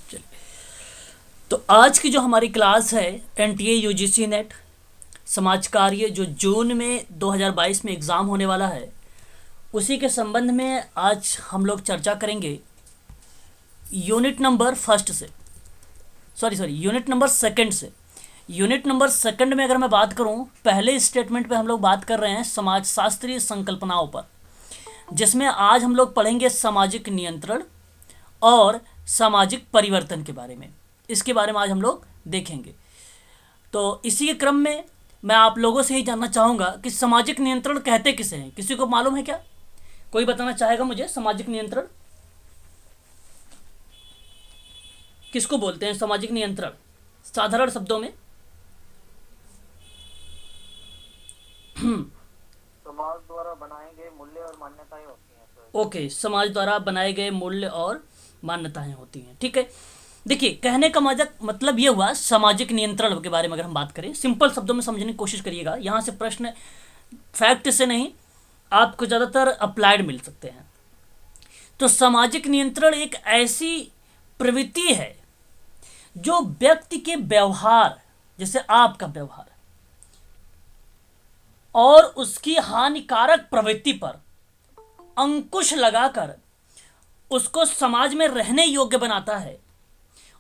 चलिए, तो आज की जो हमारी क्लास है एनटीए यूजीसी नेट समाज कार्य जो जून में 2022 में एग्ज़ाम होने वाला है, उसी के संबंध में आज हम लोग चर्चा करेंगे। यूनिट नंबर फर्स्ट से यूनिट नंबर सेकंड से। यूनिट नंबर सेकंड में अगर मैं बात करूं, पहले स्टेटमेंट पे हम लोग बात कर रहे हैं समाज शास्त्रीय संकल्पनाओं पर, जिसमें आज हम लोग पढ़ेंगे सामाजिक नियंत्रण और सामाजिक परिवर्तन के बारे में। इसके बारे में आज हम लोग देखेंगे। तो इसी के क्रम में मैं आप लोगों से ही जानना चाहूँगा कि सामाजिक नियंत्रण कहते किसे हैं। किसी को मालूम है क्या? कोई बताना चाहेगा मुझे? सामाजिक नियंत्रण किसको बोलते हैं? सामाजिक नियंत्रण साधारण शब्दों में। समाज द्वारा बनाए गए मूल्य और मान्यताएं होती हैं सर। ओके, समाज द्वारा बनाए गए मूल्य और मान्यताएं होती हैं। ठीक है, देखिए कहने का मतलब ये हुआ सामाजिक नियंत्रण के बारे में अगर हम बात करें, सिंपल शब्दों में समझने की कोशिश करिएगा। यहाँ से प्रश्न फैक्ट से नहीं, आपको ज़्यादातर अप्लाइड मिल सकते हैं। तो सामाजिक नियंत्रण एक ऐसी प्रवृत्ति है जो व्यक्ति के व्यवहार, जैसे आपका व्यवहार, और उसकी हानिकारक प्रवृत्ति पर अंकुश लगाकर उसको समाज में रहने योग्य बनाता है।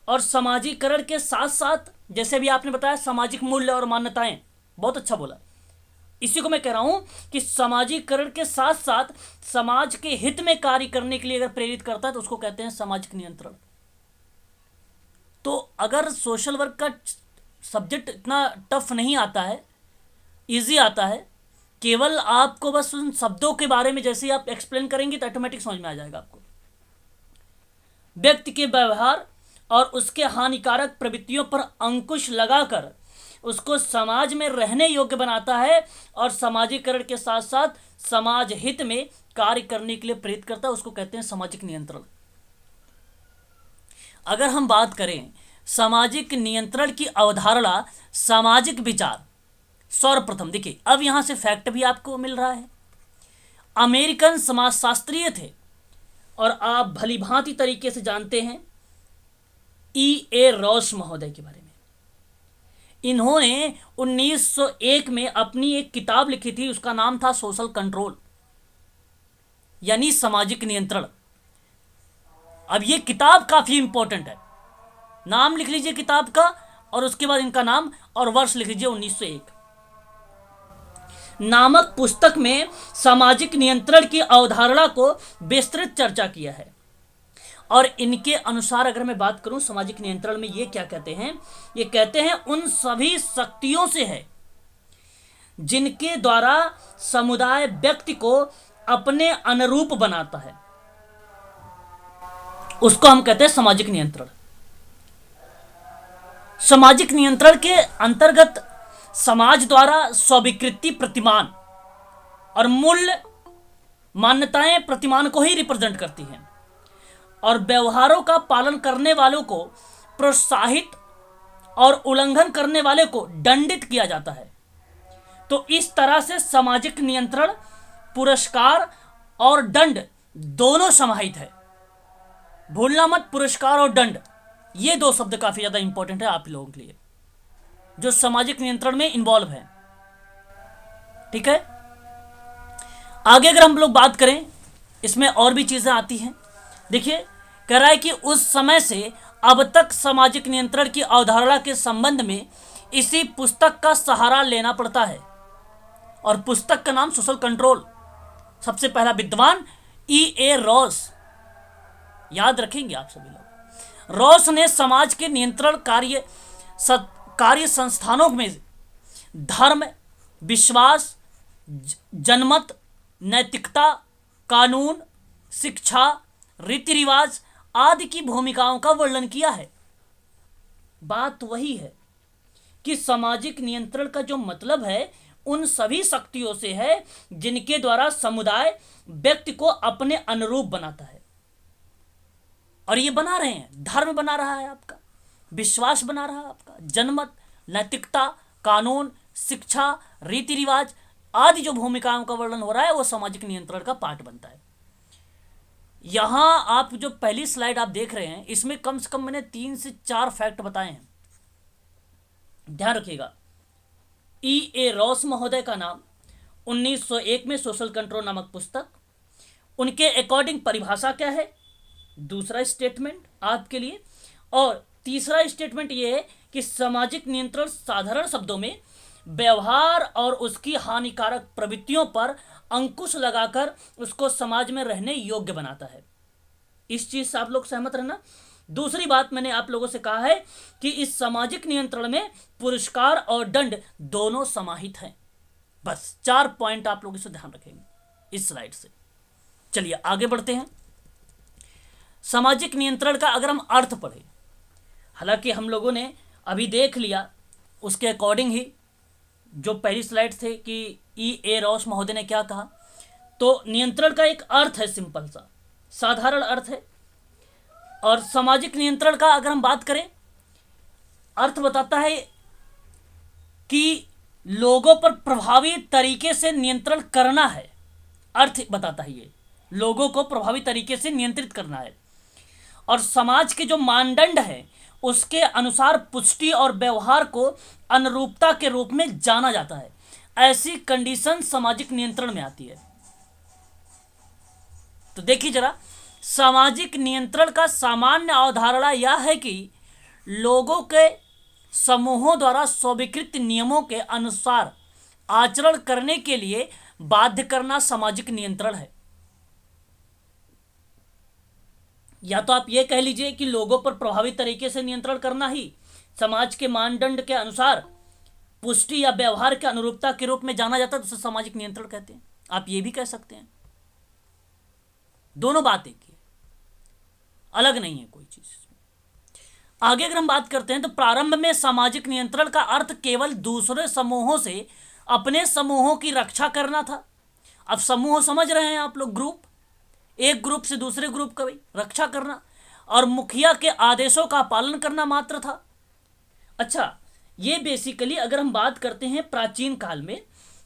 और समाजीकरण के साथ साथ, जैसे भी आपने बताया, सामाजिक मूल्य और मान्यताएं, बहुत अच्छा बोला। इसी को मैं कह रहा हूं कि समाजीकरण के साथ साथ समाज के हित में कार्य करने के लिए अगर प्रेरित करता है तो उसको कहते हैं सामाजिक नियंत्रण। तो अगर सोशल वर्क का सब्जेक्ट इतना टफ नहीं आता है, इजी आता है, केवल आपको बस उन शब्दों के बारे में जैसे ही आप एक्सप्लेन करेंगे तो ऑटोमेटिक समझ में आ जाएगा आपको। व्यक्ति के व्यवहार और उसके हानिकारक प्रवृत्तियों पर अंकुश लगाकर उसको समाज में रहने योग्य बनाता है और समाजीकरण के साथ साथ समाज हित में कार्य करने के लिए प्रेरित करता है, उसको कहते हैं सामाजिक नियंत्रण। अगर हम बात करें सामाजिक नियंत्रण की अवधारणा, सामाजिक विचार, सर्वप्रथम देखिए, अब यहां से फैक्ट भी आपको मिल रहा है। अमेरिकन समाजशास्त्रीय थे और आप भली भांति तरीके से जानते हैं E.A. रॉस महोदय के बारे में। इन्होंने 1901 में अपनी एक किताब लिखी थी, उसका नाम था सोशल कंट्रोल, यानी सामाजिक नियंत्रण। अब ये किताब काफी इंपॉर्टेंट है, नाम लिख लीजिए किताब का और उसके बाद इनका नाम और वर्ष लिख लीजिए। 1901 नामक पुस्तक में सामाजिक नियंत्रण की अवधारणा को विस्तृत चर्चा किया है। और इनके अनुसार अगर मैं बात करूं, सामाजिक नियंत्रण में ये क्या कहते हैं? ये कहते हैं उन सभी शक्तियों से है जिनके द्वारा समुदाय व्यक्ति को अपने अनुरूप बनाता है, उसको हम कहते हैं सामाजिक नियंत्रण। सामाजिक नियंत्रण के अंतर्गत समाज द्वारा स्वीकृति प्रतिमान और मूल्य मान्यताएं प्रतिमान को ही रिप्रेजेंट करती हैं और व्यवहारों का पालन करने वालों को प्रोत्साहित और उल्लंघन करने वाले को दंडित किया जाता है। तो इस तरह से सामाजिक नियंत्रण, पुरस्कार और दंड दोनों समाहित है। भूलना मत, पुरस्कार और दंड, ये दो शब्द काफी ज्यादा इंपॉर्टेंट है आप लोगों के लिए जो सामाजिक नियंत्रण में इन्वॉल्व है। ठीक है, आगे अगर हम लोग बात करें, इसमें और भी चीजें आती हैं। देखिए, कह रहा है कि उस समय से अब तक सामाजिक नियंत्रण की अवधारणा के संबंध में इसी पुस्तक का सहारा लेना पड़ता है और पुस्तक का नाम सोशल कंट्रोल। सबसे पहला विद्वान E.A. रॉस, याद रखेंगे आप सभी लोग। रॉस ने समाज के नियंत्रण कार्य संस्थानों में धर्म, विश्वास, जनमत, नैतिकता, कानून, शिक्षा, रीति रिवाज आदि की भूमिकाओं का वर्णन किया है। बात वही है कि सामाजिक नियंत्रण का जो मतलब है उन सभी शक्तियों से है जिनके द्वारा समुदाय व्यक्ति को अपने अनुरूप बनाता है। और ये बना रहे हैं, धर्म बना रहा है आपका, विश्वास बना रहा है आपका, जनमत, नैतिकता, कानून, शिक्षा, रीति रिवाज आदि जो भूमिकाओं का वर्णन हो रहा है वो सामाजिक नियंत्रण का पार्ट बनता है। यहां आप जो पहली स्लाइड आप देख रहे हैं इसमें कम से कम मैंने 3 से 4 फैक्ट बताए हैं, ध्यान रखिएगा। ई ए रॉस महोदय का नाम, 1901 में सोशल कंट्रोल नामक पुस्तक। उनके अकॉर्डिंग परिभाषा क्या है, दूसरा स्टेटमेंट आपके लिए। और तीसरा स्टेटमेंट ये है कि सामाजिक नियंत्रण साधारण शब्दों में व्यवहार और उसकी हानिकारक प्रवृत्तियों पर अंकुश लगाकर उसको समाज में रहने योग्य बनाता है। इस चीज से आप लोग सहमत रहना। दूसरी बात मैंने आप लोगों से कहा है कि इस सामाजिक नियंत्रण में पुरस्कार और दंड दोनों समाहित हैं। बस 4 पॉइंट आप लोग इसे ध्यान रखेंगे इस स्लाइड से। चलिए आगे बढ़ते हैं। सामाजिक नियंत्रण का अगर हम अर्थ पढ़ें, हालांकि हम लोगों ने अभी देख लिया उसके अकॉर्डिंग ही जो पहली स्लाइड थे कि ई ए रॉस महोदय ने क्या कहा, तो नियंत्रण का एक अर्थ है, सिंपल सा साधारण अर्थ है। और सामाजिक नियंत्रण का अगर हम बात करें, अर्थ बताता है कि लोगों पर प्रभावी तरीके से नियंत्रण करना है। अर्थ बताता है ये लोगों को प्रभावी तरीके से नियंत्रित करना है। और समाज के जो मानदंड है उसके अनुसार पुष्टि और व्यवहार को अनुरूपता के रूप में जाना जाता है। ऐसी कंडीशन सामाजिक नियंत्रण में आती है। तो देखिए जरा, सामाजिक नियंत्रण का सामान्य अवधारणा यह है कि लोगों के समूहों द्वारा स्वीकृत नियमों के अनुसार आचरण करने के लिए बाध्य करना सामाजिक नियंत्रण है। या तो आप ये कह लीजिए कि लोगों पर प्रभावी तरीके से नियंत्रण करना ही समाज के मानदंड के अनुसार पुष्टि या व्यवहार के अनुरूपता के रूप में जाना जाता है, तो उसे सामाजिक नियंत्रण कहते हैं। आप ये भी कह सकते हैं। दोनों बात एक ही है, अलग नहीं है कोई चीज। आगे अगर हम बात करते हैं तो प्रारंभ में सामाजिक नियंत्रण का अर्थ केवल दूसरे समूहों से अपने समूहों की रक्षा करना था। अब समूह समझ रहे हैं आप लोग, ग्रुप, एक ग्रुप से दूसरे ग्रुप का भी रक्षा करना और मुखिया के आदेशों का पालन करना मात्र था। अच्छा, ये बेसिकली अगर हम बात करते हैं प्राचीन काल में,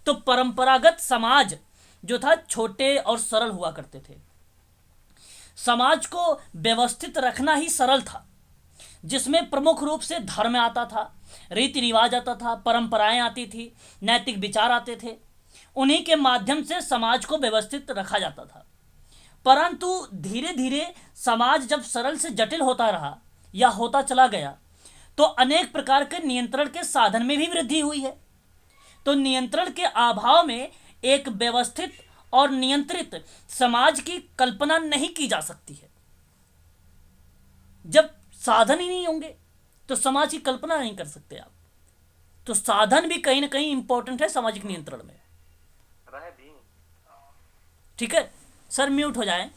तो परंपरागत समाज जो था छोटे और सरल हुआ करते थे। समाज को व्यवस्थित रखना ही सरल था, जिसमें प्रमुख रूप से धर्म आता था, रीति रिवाज आता था, परंपराएं आती थी, नैतिक विचार आते थे। उन्हीं के माध्यम से समाज को व्यवस्थित रखा जाता था। परंतु धीरे धीरे समाज जब सरल से जटिल होता रहा या होता चला गया, तो अनेक प्रकार के नियंत्रण के साधन में भी वृद्धि हुई है। तो नियंत्रण के अभाव में एक व्यवस्थित और नियंत्रित समाज की कल्पना नहीं की जा सकती है। जब साधन ही नहीं होंगे तो समाज की कल्पना नहीं कर सकते आप। तो साधन भी कहीं ना कहीं इंपॉर्टेंट है सामाजिक नियंत्रण में। ठीक है सर, म्यूट हो जाए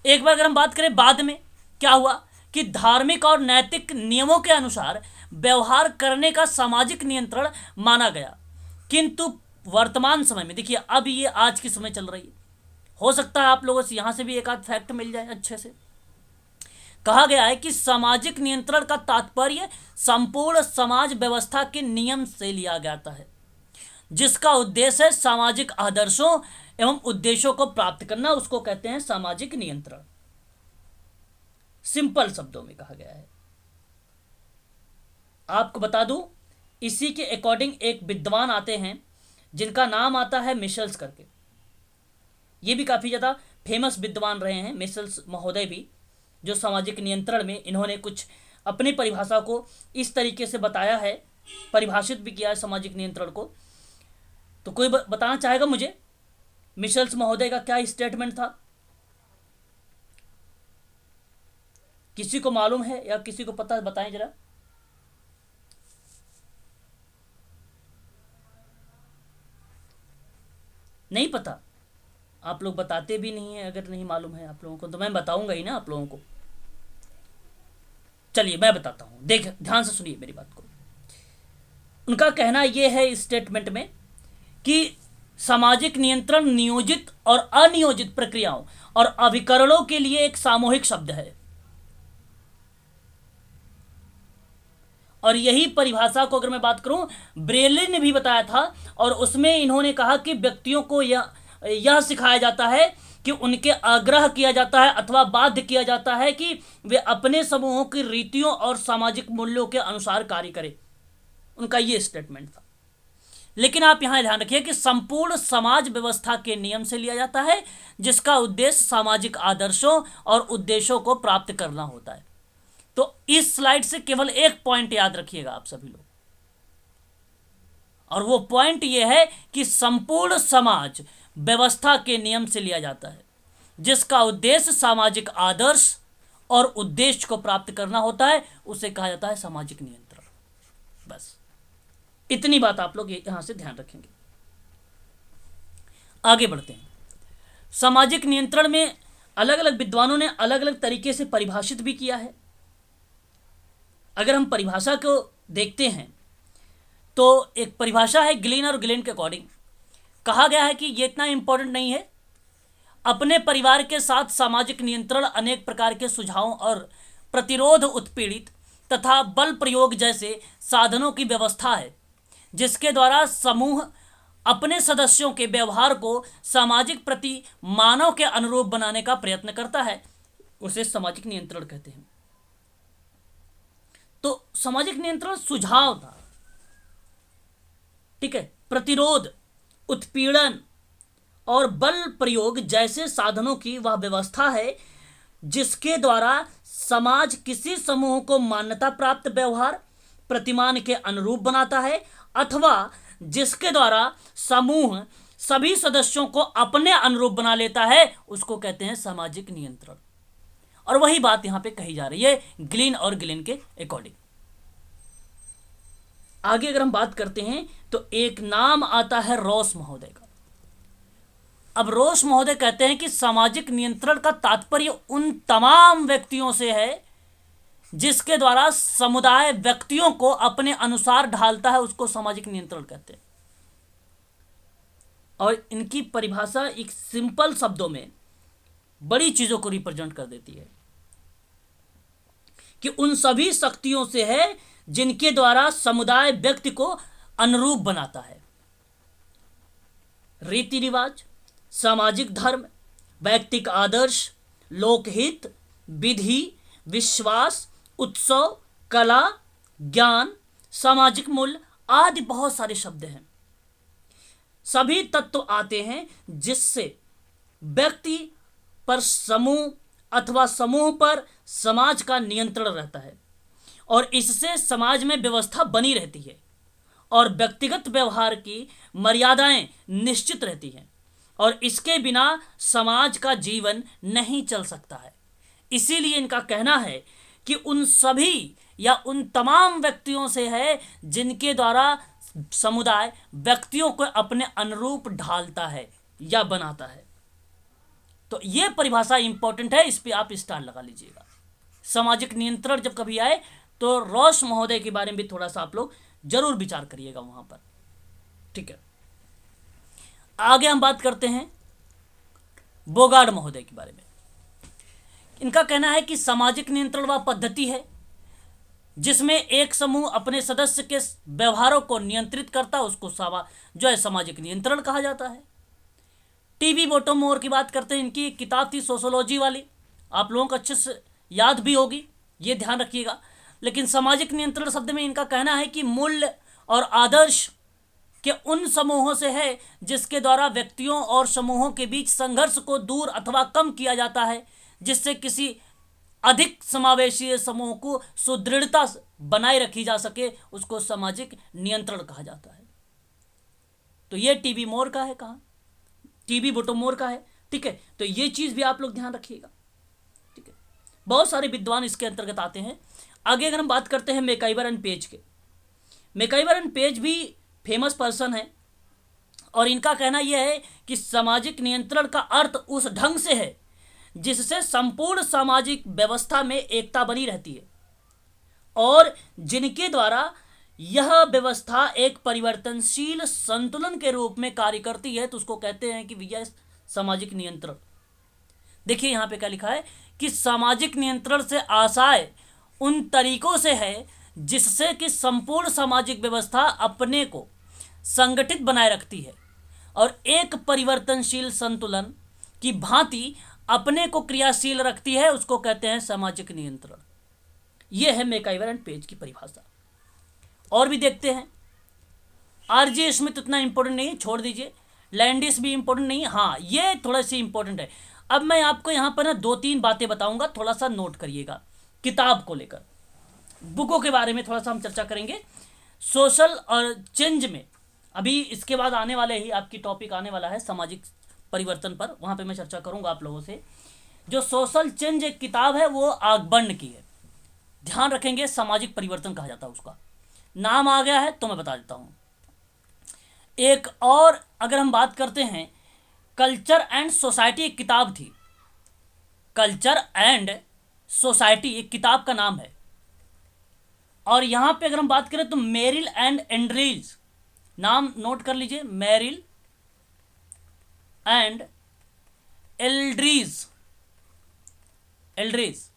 एक बार। अगर हम बात करें बाद में क्या हुआ कि धार्मिक और नैतिक नियमों के अनुसार व्यवहार करने का सामाजिक नियंत्रण माना गया। किंतु वर्तमान समय में देखिए, अब ये आज की समय चल रही है, हो सकता है आप लोगों से यहां से भी एक आध फैक्ट मिल जाए अच्छे से। कहा गया है कि सामाजिक नियंत्रण का तात्पर्य संपूर्ण समाज व्यवस्था के नियम से लिया जाता है, जिसका उद्देश्य है सामाजिक आदर्शों एवं उद्देश्यों को प्राप्त करना। उसको कहते हैं सामाजिक नियंत्रण। सिंपल शब्दों में कहा गया है। आपको बता दूं, इसी के अकॉर्डिंग एक विद्वान आते हैं जिनका नाम आता है मिशेल्स करके। ये भी काफी ज्यादा फेमस विद्वान रहे हैं मिशेल्स महोदय भी, जो सामाजिक नियंत्रण में इन्होंने कुछ अपनी परिभाषा को इस तरीके से बताया है, परिभाषित भी किया है सामाजिक नियंत्रण को। तो कोई बताना चाहेगा मुझे मिशेल्स महोदय का क्या स्टेटमेंट था? किसी को मालूम है या किसी को पता है? बताएं जरा। नहीं पता? आप लोग बताते भी नहीं है। अगर नहीं मालूम है आप लोगों को तो मैं बताऊंगा ही ना आप लोगों को। चलिए मैं बताता हूं, देख ध्यान से सुनिए मेरी बात को। उनका कहना यह है इस स्टेटमेंट में कि सामाजिक नियंत्रण नियोजित और अनियोजित प्रक्रियाओं और अभिकरणों के लिए एक सामूहिक शब्द है। और यही परिभाषा को अगर मैं बात करूं, ब्रेले ने भी बताया था, और उसमें इन्होंने कहा कि व्यक्तियों को यह सिखाया जाता है कि उनके आग्रह किया जाता है अथवा बाध्य किया जाता है कि वे अपने समूहों की रीतियों और सामाजिक मूल्यों के अनुसार कार्य करें। उनका ये स्टेटमेंट था। लेकिन आप यहां ध्यान रखिए कि संपूर्ण समाज व्यवस्था के नियम से लिया जाता है, जिसका उद्देश्य सामाजिक आदर्शों और उद्देश्यों को प्राप्त करना होता है। तो इस स्लाइड से केवल एक पॉइंट याद रखिएगा आप सभी लोग, और वो पॉइंट ये है कि संपूर्ण समाज व्यवस्था के नियम से लिया जाता है, जिसका उद्देश्य सामाजिक आदर्श और उद्देश्य को प्राप्त करना होता है, उसे कहा जाता है सामाजिक नियंत्रण। बस इतनी बात आप लोग यहां से ध्यान रखेंगे। आगे बढ़ते हैं। सामाजिक नियंत्रण में अलग अलग विद्वानों ने अलग अलग तरीके से परिभाषित भी किया है। अगर हम परिभाषा को देखते हैं तो एक परिभाषा है ग्लिन और गिलेन के अकॉर्डिंग। कहा गया है कि ये इतना इंपॉर्टेंट नहीं है। अपने परिवार के साथ सामाजिक नियंत्रण अनेक प्रकार के सुझावों और प्रतिरोध, उत्पीड़ित तथा बल प्रयोग जैसे साधनों की व्यवस्था है, जिसके द्वारा समूह अपने सदस्यों के व्यवहार को सामाजिक प्रति मानव के अनुरूप बनाने का प्रयत्न करता है। उसे सामाजिक नियंत्रण कहते हैं। तो सामाजिक नियंत्रण सुझाव था, ठीक है। प्रतिरोध, उत्पीड़न और बल प्रयोग जैसे साधनों की वह व्यवस्था है जिसके द्वारा समाज किसी समूह को मान्यता प्राप्त व्यवहार प्रतिमान के अनुरूप बनाता है, अथवा जिसके द्वारा समूह सभी सदस्यों को अपने अनुरूप बना लेता है, उसको कहते हैं सामाजिक नियंत्रण। और वही बात यहां पे कही जा रही है ग्लिन और गिलेन के अकॉर्डिंग। आगे अगर हम बात करते हैं तो एक नाम आता है रॉस महोदय का। अब रॉस महोदय कहते हैं कि सामाजिक नियंत्रण का तात्पर्य उन तमाम व्यक्तियों से है जिसके द्वारा समुदाय व्यक्तियों को अपने अनुसार ढालता है, उसको सामाजिक नियंत्रण कहते हैं। और इनकी परिभाषा एक सिंपल शब्दों में बड़ी चीजों को रिप्रेजेंट कर देती है कि उन सभी शक्तियों से है जिनके द्वारा समुदाय व्यक्ति को अनुरूप बनाता है। रीति रिवाज, सामाजिक धर्म, व्यक्तिक आदर्श, लोकहित, विधि, विश्वास, उत्सव, कला, ज्ञान, सामाजिक मूल्य आदि बहुत सारे शब्द हैं। सभी तत्व आते हैं जिससे व्यक्ति पर समूह अथवा समूह पर समाज का नियंत्रण रहता है, और इससे समाज में व्यवस्था बनी रहती है और व्यक्तिगत व्यवहार की मर्यादाएं निश्चित रहती हैं, और इसके बिना समाज का जीवन नहीं चल सकता है। इसीलिए इनका कहना है कि उन सभी या उन तमाम व्यक्तियों से है जिनके द्वारा समुदाय व्यक्तियों को अपने अनुरूप ढालता है या बनाता है। तो यह परिभाषा इंपॉर्टेंट है, इस पे आप स्टार लगा लीजिएगा। सामाजिक नियंत्रण जब कभी आए तो रॉस महोदय के बारे में भी थोड़ा सा आप लोग जरूर विचार करिएगा वहां पर, ठीक है। आगे हम बात करते हैं बोगार्ड महोदय के बारे में। इनका कहना है कि सामाजिक नियंत्रण वह पद्धति है जिसमें एक समूह अपने सदस्य के व्यवहारों को नियंत्रित करता है, उसको जो है सामाजिक नियंत्रण कहा जाता है। टीबी बोटोमोर की बात करते हैं। इनकी एक किताब थी सोशोलॉजी वाली, आप लोगों को अच्छे से याद भी होगी, ये ध्यान रखिएगा। लेकिन सामाजिक नियंत्रण शब्द में इनका कहना है कि मूल्य और आदर्श के उन समूहों से है जिसके द्वारा व्यक्तियों और समूहों के बीच संघर्ष को दूर अथवा कम किया जाता है, जिससे किसी अधिक समावेशी समूह को सुदृढ़ता बनाए रखी जा सके, उसको सामाजिक नियंत्रण कहा जाता है। तो ये टीबी मोर का है, कहा टीबी बोटोमोर का है, ठीक है। तो ये चीज भी आप लोग ध्यान रखिएगा, ठीक है। बहुत सारे विद्वान इसके अंतर्गत आते हैं। आगे अगर हम बात करते हैं मैकइवर एंड पेज के, मैकइवर एंड पेज भी फेमस पर्सन है, और इनका कहना यह है कि सामाजिक नियंत्रण का अर्थ उस ढंग से है जिससे संपूर्ण सामाजिक व्यवस्था में एकता बनी रहती है, और जिनके द्वारा यह व्यवस्था एक परिवर्तनशील संतुलन के रूप में कार्य करती है, तो उसको कहते हैं कि भैया सामाजिक नियंत्रण। देखिए यहाँ पे क्या लिखा है कि सामाजिक नियंत्रण से आशय उन तरीकों से है जिससे कि संपूर्ण सामाजिक व्यवस्था अपने को संगठित बनाए रखती है और एक परिवर्तनशील संतुलन की भांति अपने को क्रियाशील रखती है उसको कहते हैं सामाजिक नियंत्रण। यह है मैकइवर एंड पेज की परिभाषा। और भी देखते हैं। आरजे स्मिथ उतना इंपॉर्टेंट नहीं है, छोड़ दीजिए। लैंडिस भी इंपॉर्टेंट नहीं है, हाँ ये थोड़ा सी इंपॉर्टेंट है। अब मैं आपको यहाँ पर ना 2-3 बातें बताऊंगा, थोड़ा सा नोट करिएगा। किताब को लेकर, बुकों के बारे में थोड़ा सा हम चर्चा करेंगे। सोशल और चेंज में अभी इसके बाद आने वाले ही आपकी टॉपिक आने वाला है सामाजिक परिवर्तन पर, वहाँ पे मैं चर्चा करूँगा आप लोगों से। जो सोशल चेंज एक किताब है वो आगबर्न की है, ध्यान रखेंगे, सामाजिक परिवर्तन कहा जाता है उसका। नाम आ गया है तो मैं बता देता हूँ। एक और अगर हम बात करते हैं, कल्चर एंड सोसाइटी एक किताब थी। कल्चर एंड सोसाइटी एक किताब का नाम है। और यहाँ पे अगर हम बात करें तो मेरिल एंड एंड्रीज, नाम नोट कर लीजिए, मेरिल एंड एल्ड्रीज। एल्ड्रीज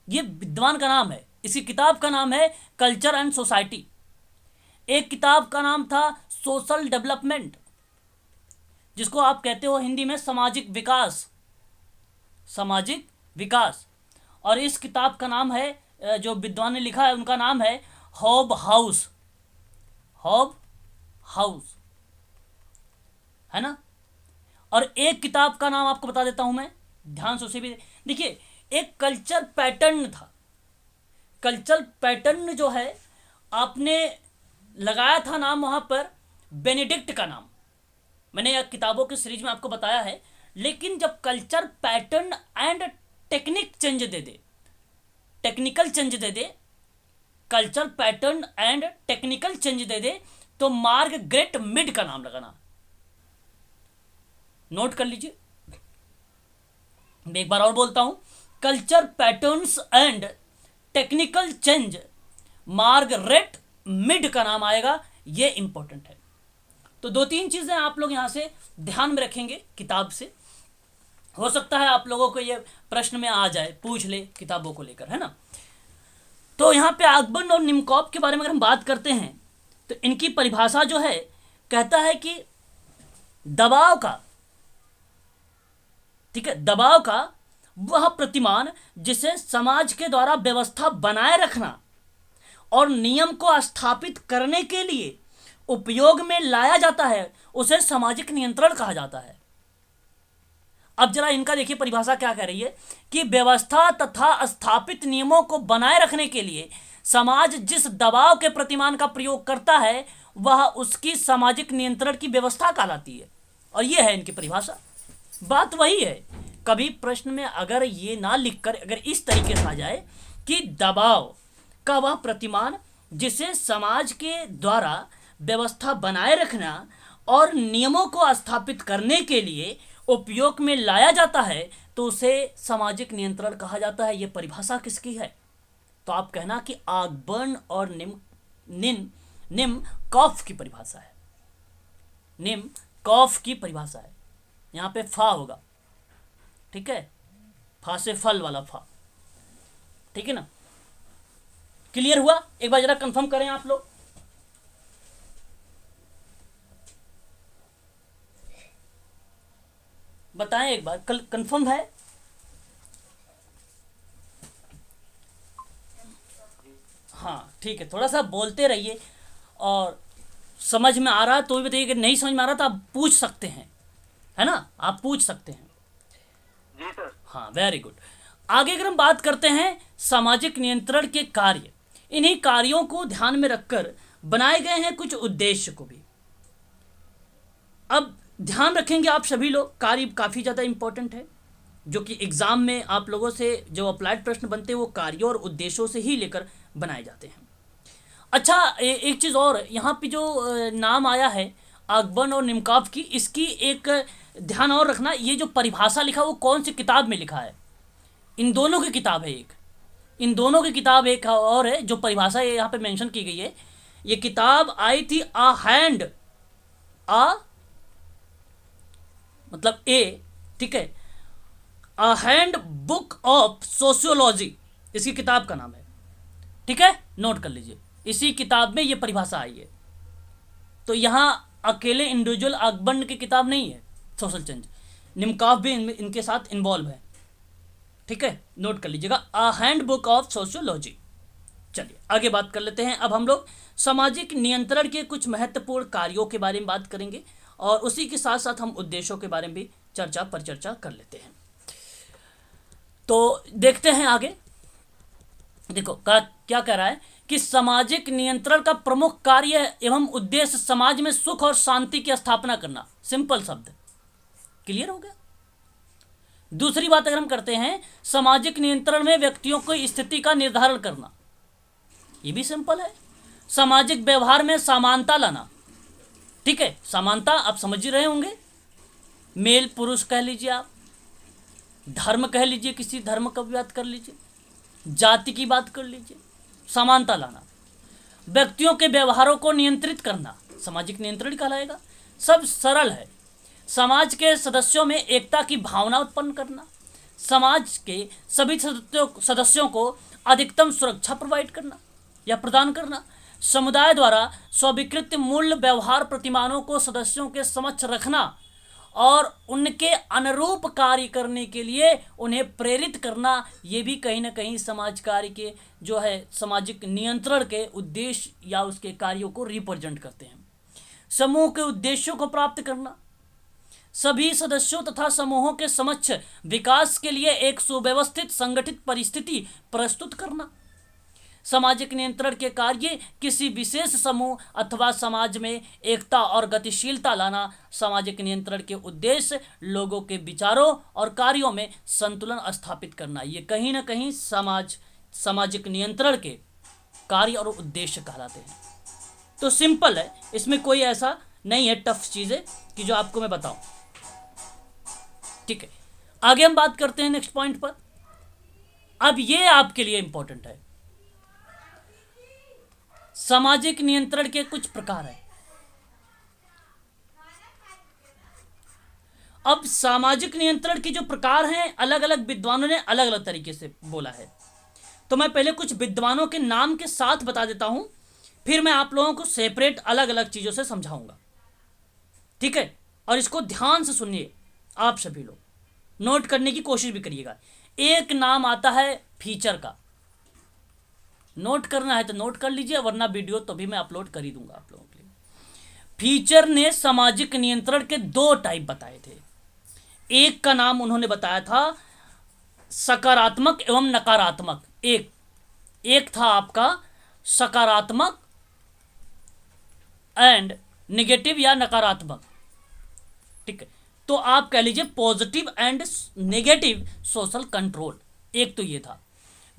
ये विद्वान का नाम है। इसी किताब का नाम है कल्चर एंड सोसाइटी। एक किताब का नाम था सोशल डेवलपमेंट, जिसको आप कहते हो हिंदी में सामाजिक विकास। सामाजिक विकास। और इस किताब का नाम है, जो विद्वान ने लिखा है उनका नाम है हॉब हाउस। हॉब हाउस है ना। और एक किताब का नाम आपको बता देता हूं मैं, ध्यान से उसे भी देखिए। एक कल्चर पैटर्न था। कल्चर पैटर्न जो है आपने लगाया था नाम वहां पर बेनेडिक्ट का नाम, मैंने यह किताबों की सीरीज में आपको बताया है। लेकिन जब culture pattern and technique change दे दे, टेक्निकल चेंज दे दे, culture pattern and technical change दे दे, तो मार्गरेट मिड का नाम लगाना। नोट कर लीजिए, मैं एक बार और बोलता हूं, culture patterns and technical change, Margaret mid का नाम आएगा। ये इंपॉर्टेंट है। तो 2-3 चीजें आप लोग यहां से ध्यान में रखेंगे किताब से। हो सकता है आप लोगों को ये प्रश्न में आ जाए, पूछ ले किताबों को लेकर, है ना। तो यहाँ पे आगबर्न और निमकॉफ के बारे में अगर हम बात करते हैं तो इनकी परिभाषा जो है, कहता है कि दबाव का, ठीक है, दबाव का वह प्रतिमान जिसे समाज के द्वारा व्यवस्था बनाए रखना और नियम को स्थापित करने के लिए उपयोग में लाया जाता है, उसे सामाजिक नियंत्रण कहा जाता है। अब जरा इनका देखिए परिभाषा क्या कह रही है कि व्यवस्था तथा स्थापित नियमों को बनाए रखने के लिए समाज जिस दबाव के प्रतिमान का प्रयोग करता है वह उसकी सामाजिक नियंत्रण की व्यवस्था कहलाती है। और यह है इनकी परिभाषा। बात वही है, कभी प्रश्न में अगर ये ना लिखकर अगर इस तरीके से आ जाए कि दबाव का वह प्रतिमान जिसे समाज के द्वारा व्यवस्था बनाए रखना और नियमों को स्थापित करने के लिए उपयोग में लाया जाता है, तो उसे सामाजिक नियंत्रण कहा जाता है। यह परिभाषा किसकी है? तो आप कहना कि आगबर्न और निम कॉफ की परिभाषा है। निम कॉफ की परिभाषा है। यहाँ पे फा होगा, ठीक है, फा से फल वाला फा, ठीक है ना। क्लियर हुआ? एक बार जरा कंफर्म करें आप लोग। बताएं एक बार, कल कंफर्म है? हाँ ठीक है, थोड़ा सा बोलते रहिए। और समझ में आ रहा तो भी बताइए, कि नहीं समझ में आ रहा तो आप पूछ सकते हैं, है ना, आप पूछ सकते हैं। जी सर। हाँ वेरी गुड। आगे अगर हम बात करते हैं सामाजिक नियंत्रण के कार्य, इन्हीं कार्यों को ध्यान में रखकर बनाए गए हैं कुछ उद्देश्य को भी। अब ध्यान रखेंगे आप सभी लोग, कार्य काफ़ी ज़्यादा इंपॉर्टेंट है, जो कि एग्ज़ाम में आप लोगों से जो अप्लाइड प्रश्न बनते हैं वो कार्यों और उद्देश्यों से ही लेकर बनाए जाते हैं। अच्छा एक चीज़ और, यहाँ पे जो नाम आया है आगबर्न और निमकॉफ की, इसकी एक ध्यान और रखना, ये जो परिभाषा लिखा वो कौन सी किताब में लिखा है। इन दोनों की किताब है एक, इन दोनों की किताब एक और है जो परिभाषा यहाँ पे मेंशन की गई है। ये किताब आई थी मतलब ए, ठीक है, a hand book of sociology इसकी किताब का नाम है, ठीक है, नोट कर लीजिए। इसी किताब में ये परिभाषा आई है। तो यहाँ अकेले इंडिविजुअल आगबर्न की किताब नहीं है सोशल चेंज, निमकॉफ भी इनके साथ इन्वॉल्व है। ठीक है, नोट कर लीजिएगा, a hand book of sociology. चलिए आगे बात कर लेते हैं। अब हम लोग सामाजिक नियंत्रण के कुछ महत्वपूर्ण कार्यों के बारे में बात करेंगे और उसी के साथ साथ हम उद्देश्यों के बारे में भी परिचर्चा कर लेते हैं। तो देखते हैं आगे। देखो क्या कह रहा है कि सामाजिक नियंत्रण का प्रमुख कार्य एवं उद्देश्य समाज में सुख और शांति की स्थापना करना। सिंपल शब्द, क्लियर हो गया। दूसरी बात अगर हम करते हैं, सामाजिक नियंत्रण में व्यक्तियों की स्थिति का निर्धारण करना, ये भी सिंपल है। सामाजिक व्यवहार में समानता लाना। ठीक है, समानता आप समझ ही रहे होंगे, मेल पुरुष कह लीजिए, आप धर्म कह लीजिए, किसी धर्म का भी बात कर लीजिए, जाति की बात कर लीजिए, समानता लाना। व्यक्तियों के व्यवहारों को नियंत्रित करना सामाजिक नियंत्रण कहलाएगा। सब सरल है। समाज के सदस्यों में एकता की भावना उत्पन्न करना, समाज के सभी सदस्यों को अधिकतम सुरक्षा प्रोवाइड करना या प्रदान करना, समुदाय द्वारा स्वीकृत मूल्य व्यवहार प्रतिमानों को सदस्यों के समक्ष रखना और उनके अनुरूप कार्य करने के लिए उन्हें प्रेरित करना, ये भी कहीं ना कहीं समाज कार्य के जो है सामाजिक नियंत्रण के उद्देश्य या उसके कार्यों को रिप्रेजेंट करते हैं। समूह के उद्देश्यों को प्राप्त करना, सभी सदस्यों तथा समूहों के समक्ष विकास के लिए एक सुव्यवस्थित संगठित परिस्थिति प्रस्तुत करना। सामाजिक नियंत्रण के कार्य किसी विशेष समूह अथवा समाज में एकता और गतिशीलता लाना। सामाजिक नियंत्रण के उद्देश्य लोगों के विचारों और कार्यों में संतुलन स्थापित करना। ये कहीं ना कहीं सामाजिक नियंत्रण के कार्य और उद्देश्य कहलाते हैं। तो सिंपल है, इसमें कोई ऐसा नहीं है टफ चीज़ें कि जो आपको मैं बताऊं। ठीक है, आगे हम बात करते हैं नेक्स्ट पॉइंट पर। अब ये आपके लिए इंपॉर्टेंट है, सामाजिक नियंत्रण के कुछ प्रकार हैं। अब सामाजिक नियंत्रण के जो प्रकार हैं, अलग अलग विद्वानों ने अलग अलग तरीके से बोला है। तो मैं पहले कुछ विद्वानों के नाम के साथ बता देता हूं, फिर मैं आप लोगों को सेपरेट अलग अलग चीजों से समझाऊंगा। ठीक है, और इसको ध्यान से सुनिए, आप सभी लोग नोट करने की कोशिश भी करिएगा। एक नाम आता है फीचर का, नोट करना है तो नोट कर लीजिए, वरना वीडियो तो भी मैं अपलोड कर ही दूंगा आप लोगों के लिए। फीचर ने सामाजिक नियंत्रण के दो टाइप बताए थे। एक का नाम उन्होंने बताया था सकारात्मक एवं नकारात्मक। एक था आपका सकारात्मक एंड नेगेटिव या नकारात्मक। ठीक है, तो आप कह लीजिए positive and negative social control. एक तो ये था।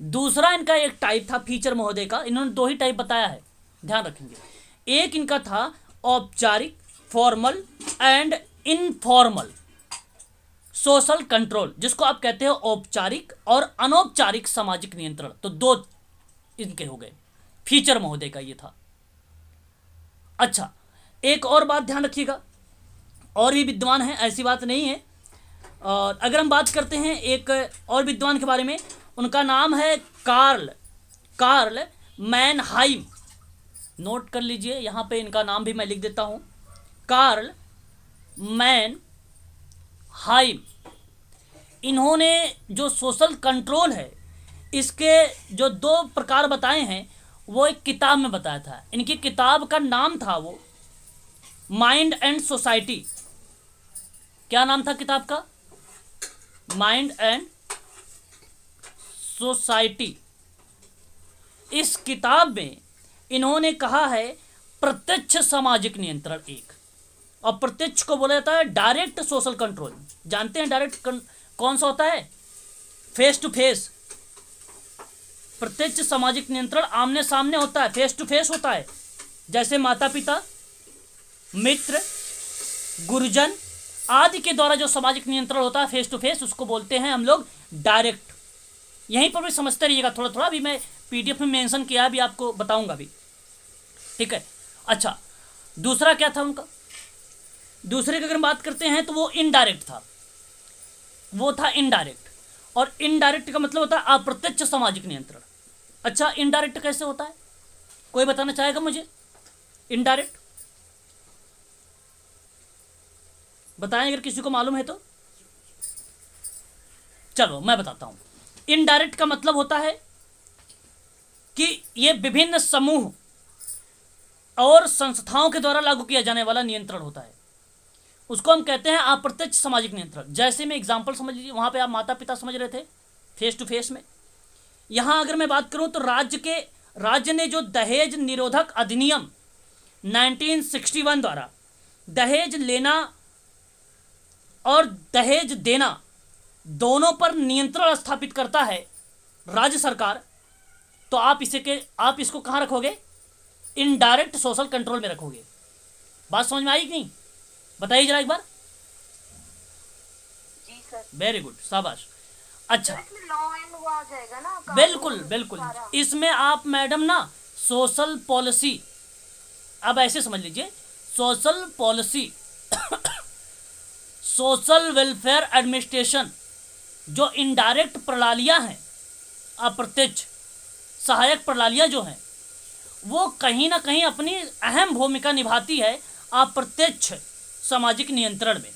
दूसरा इनका एक टाइप था फीचर महोदय का, इन्होंने दो ही टाइप बताया है, ध्यान रखेंगे। एक इनका था औपचारिक formal and informal social control, जिसको आप कहते हैं औपचारिक और अनौपचारिक सामाजिक नियंत्रण। तो दो इनके हो गए, फीचर महोदय का ये था। अच्छा, एक और बात ध्यान रखिएगा, और भी विद्वान हैं, ऐसी बात नहीं है। और अगर हम बात करते हैं एक और विद्वान के बारे में, उनका नाम है कार्ल मैनहाइम। नोट कर लीजिए, यहाँ पे इनका नाम भी मैं लिख देता हूँ, कार्ल मैनहाइम। इन्होंने जो सोशल कंट्रोल है, इसके जो दो प्रकार बताए हैं, वो एक किताब में बताया था। इनकी किताब का नाम था वो माइंड एंड सोसाइटी। क्या नाम था किताब का? Mind and society. इस किताब में इन्होंने कहा है प्रत्यक्ष सामाजिक नियंत्रण एक, और प्रत्यक्ष को बोला जाता है डायरेक्ट सोशल कंट्रोल। जानते हैं डायरेक्ट कौन सा होता है? Face to face. प्रत्यक्ष सामाजिक नियंत्रण आमने सामने होता है, फेस टू फेस होता है। जैसे माता पिता, मित्र, गुरुजन आदि के द्वारा जो सामाजिक नियंत्रण होता है फेस टू फेस, उसको बोलते हैं हम लोग डायरेक्ट। यहीं पर भी समझते रहिएगा थोड़ा थोड़ा, अभी मैं पीडीएफ में मेंशन किया, अभी आपको बताऊंगा भी। ठीक है, अच्छा, दूसरा क्या था उनका? दूसरे की अगर बात करते हैं तो वो इनडायरेक्ट था, वो था इनडायरेक्ट। और इनडायरेक्ट का मतलब होता है अप्रत्यक्ष सामाजिक नियंत्रण। अच्छा, इनडायरेक्ट कैसे होता है? कोई बताना चाहेगा मुझे? इनडायरेक्ट बताएं अगर किसी को मालूम है तो। चलो मैं बताता हूं। इनडायरेक्ट का मतलब होता है कि ये विभिन्न समूह और संस्थाओं के द्वारा लागू किया जाने वाला नियंत्रण होता है। उसको हम कहते हैं अप्रत्यक्ष सामाजिक नियंत्रण। जैसे में एग्जाम्पल समझ लीजिए, वहां पे आप माता पिता समझ रहे थे फेस टू फेस में। यहां अगर मैं बात करूं तो राज्य ने जो दहेज निरोधक अधिनियम 1961 द्वारा दहेज लेना और दहेज देना दोनों पर नियंत्रण स्थापित करता है राज्य सरकार, तो आप इसको कहां रखोगे? इनडायरेक्ट सोशल कंट्रोल में रखोगे। बात समझ में आई कि नहीं? बताइए जरा एक बार। जी सर। वेरी गुड, शाबाश। अच्छा, इसमें लॉ एंड वो आ जाएगा ना, बिल्कुल बिल्कुल। इसमें आप मैडम ना सोशल पॉलिसी, अब ऐसे समझ लीजिए, social policy social welfare administration, जो इनडायरेक्ट प्रणालियां हैं, अप्रत्यक्ष सहायक प्रणालियां जो हैं, वो कहीं ना कहीं अपनी अहम भूमिका निभाती है अप्रत्यक्ष सामाजिक नियंत्रण में।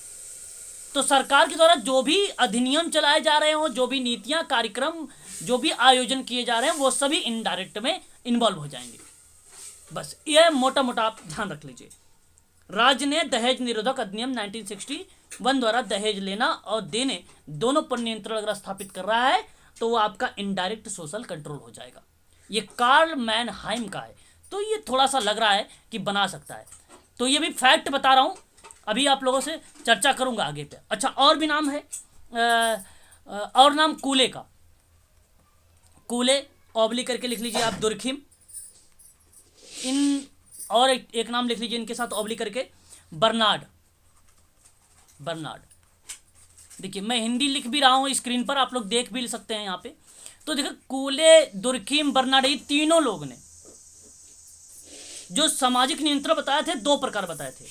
तो सरकार के द्वारा जो भी अधिनियम चलाए जा रहे हों, जो भी नीतियां, कार्यक्रम, जो भी आयोजन किए जा रहे हैं, वो सभी इनडायरेक्ट में इन्वॉल्व हो जाएंगे। बस यह मोटा मोटा आप ध्यान रख लीजिए। राज्य ने दहेज निरोधक अधिनियम 1961 द्वारा दहेज लेना और देने दोनों पर नियंत्रण अगर स्थापित कर रहा है तो वो आपका इनडायरेक्ट सोशल कंट्रोल हो जाएगा। ये कार्ल मैनहाइम का है, तो ये थोड़ा सा लग रहा है कि बना सकता है, तो ये भी फैक्ट बता रहा हूँ, अभी आप लोगों से चर्चा करूंगा आगे पे। अच्छा, और भी नाम है, और नाम कूले का, कूले ऑबली करके लिख लीजिए आप, दुर्खिम, इन और एक नाम लिख लीजिए इनके साथ ऑबली करके, बर्नार्ड। देखिए मैं हिंदी लिख भी रहा हूँ स्क्रीन पर, आप लोग देख भी सकते हैं यहाँ पे। तो देखो, कूले, दुर्खिम, बर्नार्ड, ये तीनों लोग ने जो सामाजिक नियंत्रण बताए थे, दो प्रकार बताए थे।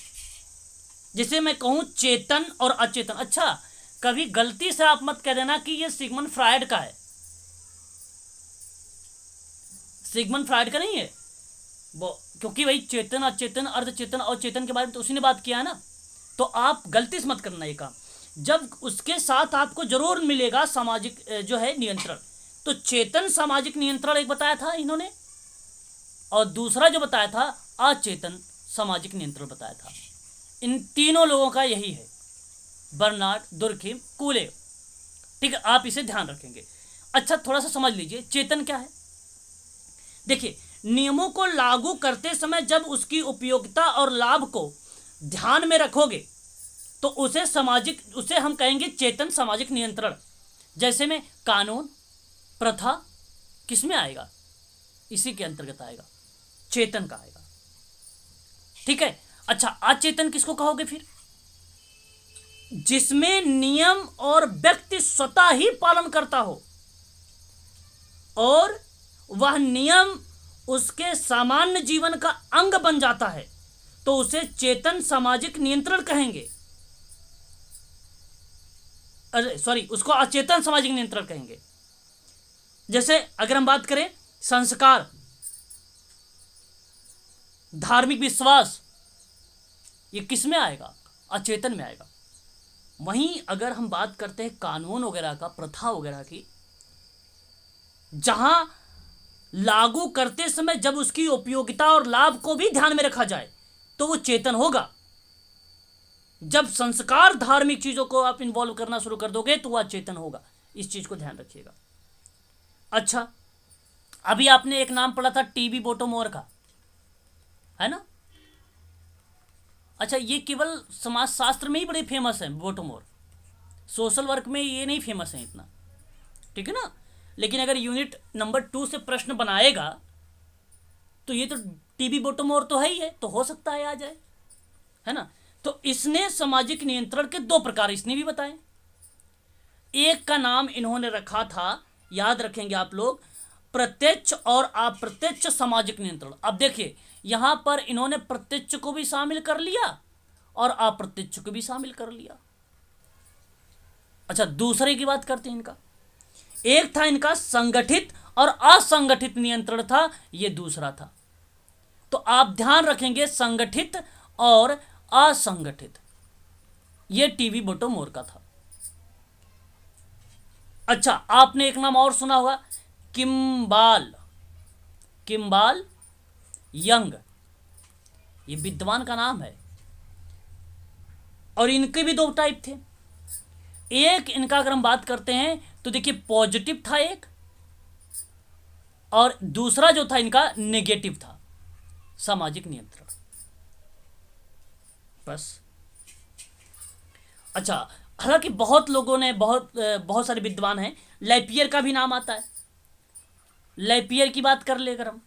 जिसे मैं कहूं चेतन और अचेतन। अच्छा, कभी गलती से आप मत कह देना कि ये सिगमंड फ्रायड का है, सिगमंड फ्रायड का नहीं है वो, क्योंकि भाई चेतन, अचेतन, अर्धचेतन और चेतन के बारे में तो उसी ने बात किया है ना। तो आप गलती से मत करना ये काम। जब उसके साथ आपको जरूर मिलेगा सामाजिक जो है नियंत्रण, तो चेतन सामाजिक नियंत्रण एक बताया था इन्होंने, और दूसरा जो बताया था अचेतन सामाजिक नियंत्रण बताया था। इन तीनों लोगों का यही है, बर्नार्ड, दुर्खिम, कूले। ठीक है, आप इसे ध्यान रखेंगे। अच्छा, थोड़ा सा समझ लीजिए चेतन क्या है। देखिए, नियमों को लागू करते समय जब उसकी उपयोगिता और लाभ को ध्यान में रखोगे तो उसे हम कहेंगे चेतन सामाजिक नियंत्रण। जैसे में कानून, प्रथा किस में आएगा? इसी के अंतर्गत आएगा, चेतन का आएगा। ठीक है। अच्छा, अचेतन किसको कहोगे फिर? जिसमें नियम और व्यक्ति स्वतः ही पालन करता हो और वह नियम उसके सामान्य जीवन का अंग बन जाता है, तो उसे चेतन सामाजिक नियंत्रण कहेंगे। उसको अचेतन सामाजिक नियंत्रण कहेंगे। जैसे अगर हम बात करें संस्कार, धार्मिक विश्वास, ये किस में आएगा? अचेतन में आएगा। वहीं अगर हम बात करते हैं कानून वगैरह का, प्रथा वगैरह की, जहां लागू करते समय जब उसकी उपयोगिता और लाभ को भी ध्यान में रखा जाए तो वो चेतन होगा। जब संस्कार, धार्मिक चीजों को आप इन्वॉल्व करना शुरू कर दोगे तो वह चेतन होगा। इस चीज को ध्यान रखिएगा। अच्छा, अभी आपने एक नाम पढ़ा था टीबी बोटोमोर का, है ना? अच्छा, ये केवल समाजशास्त्र में ही बड़े फेमस हैं बोटोमोर, सोशल वर्क में ये नहीं फेमस है इतना, ठीक है ना? लेकिन अगर यूनिट नंबर 2 से प्रश्न बनाएगा तो ये तो टीबी बोटोमोर तो है ही है, तो हो सकता है आ जाए, है ना? तो इसने सामाजिक नियंत्रण के 2 प्रकार इसने भी बताए। एक का नाम इन्होंने रखा था, याद रखेंगे आप लोग, प्रत्यक्ष और अप्रत्यक्ष सामाजिक नियंत्रण। अब देखिए, यहां पर इन्होंने प्रत्यक्ष को भी शामिल कर लिया और अप्रत्यक्ष को भी शामिल कर लिया। अच्छा, दूसरे की बात करते हैं इनका। एक था इनका संगठित और असंगठित नियंत्रण था, ये दूसरा था। तो आप ध्यान रखेंगे संगठित और असंगठित, ये टीबी बोटोमोर का था। अच्छा, आपने एक नाम और सुना होगा, किम्बाल, किम्बाल यंग, ये विद्वान का नाम है। और इनके भी दो टाइप थे। एक इनका अगर हम बात करते हैं तो देखिए पॉजिटिव था एक, और दूसरा जो था इनका नेगेटिव था, सामाजिक नियंत्रण। बस। अच्छा, हालांकि बहुत लोगों ने बहुत सारे विद्वान हैं, लैपियर का भी नाम आता है। लैपियर की बात कर ले अगर हम,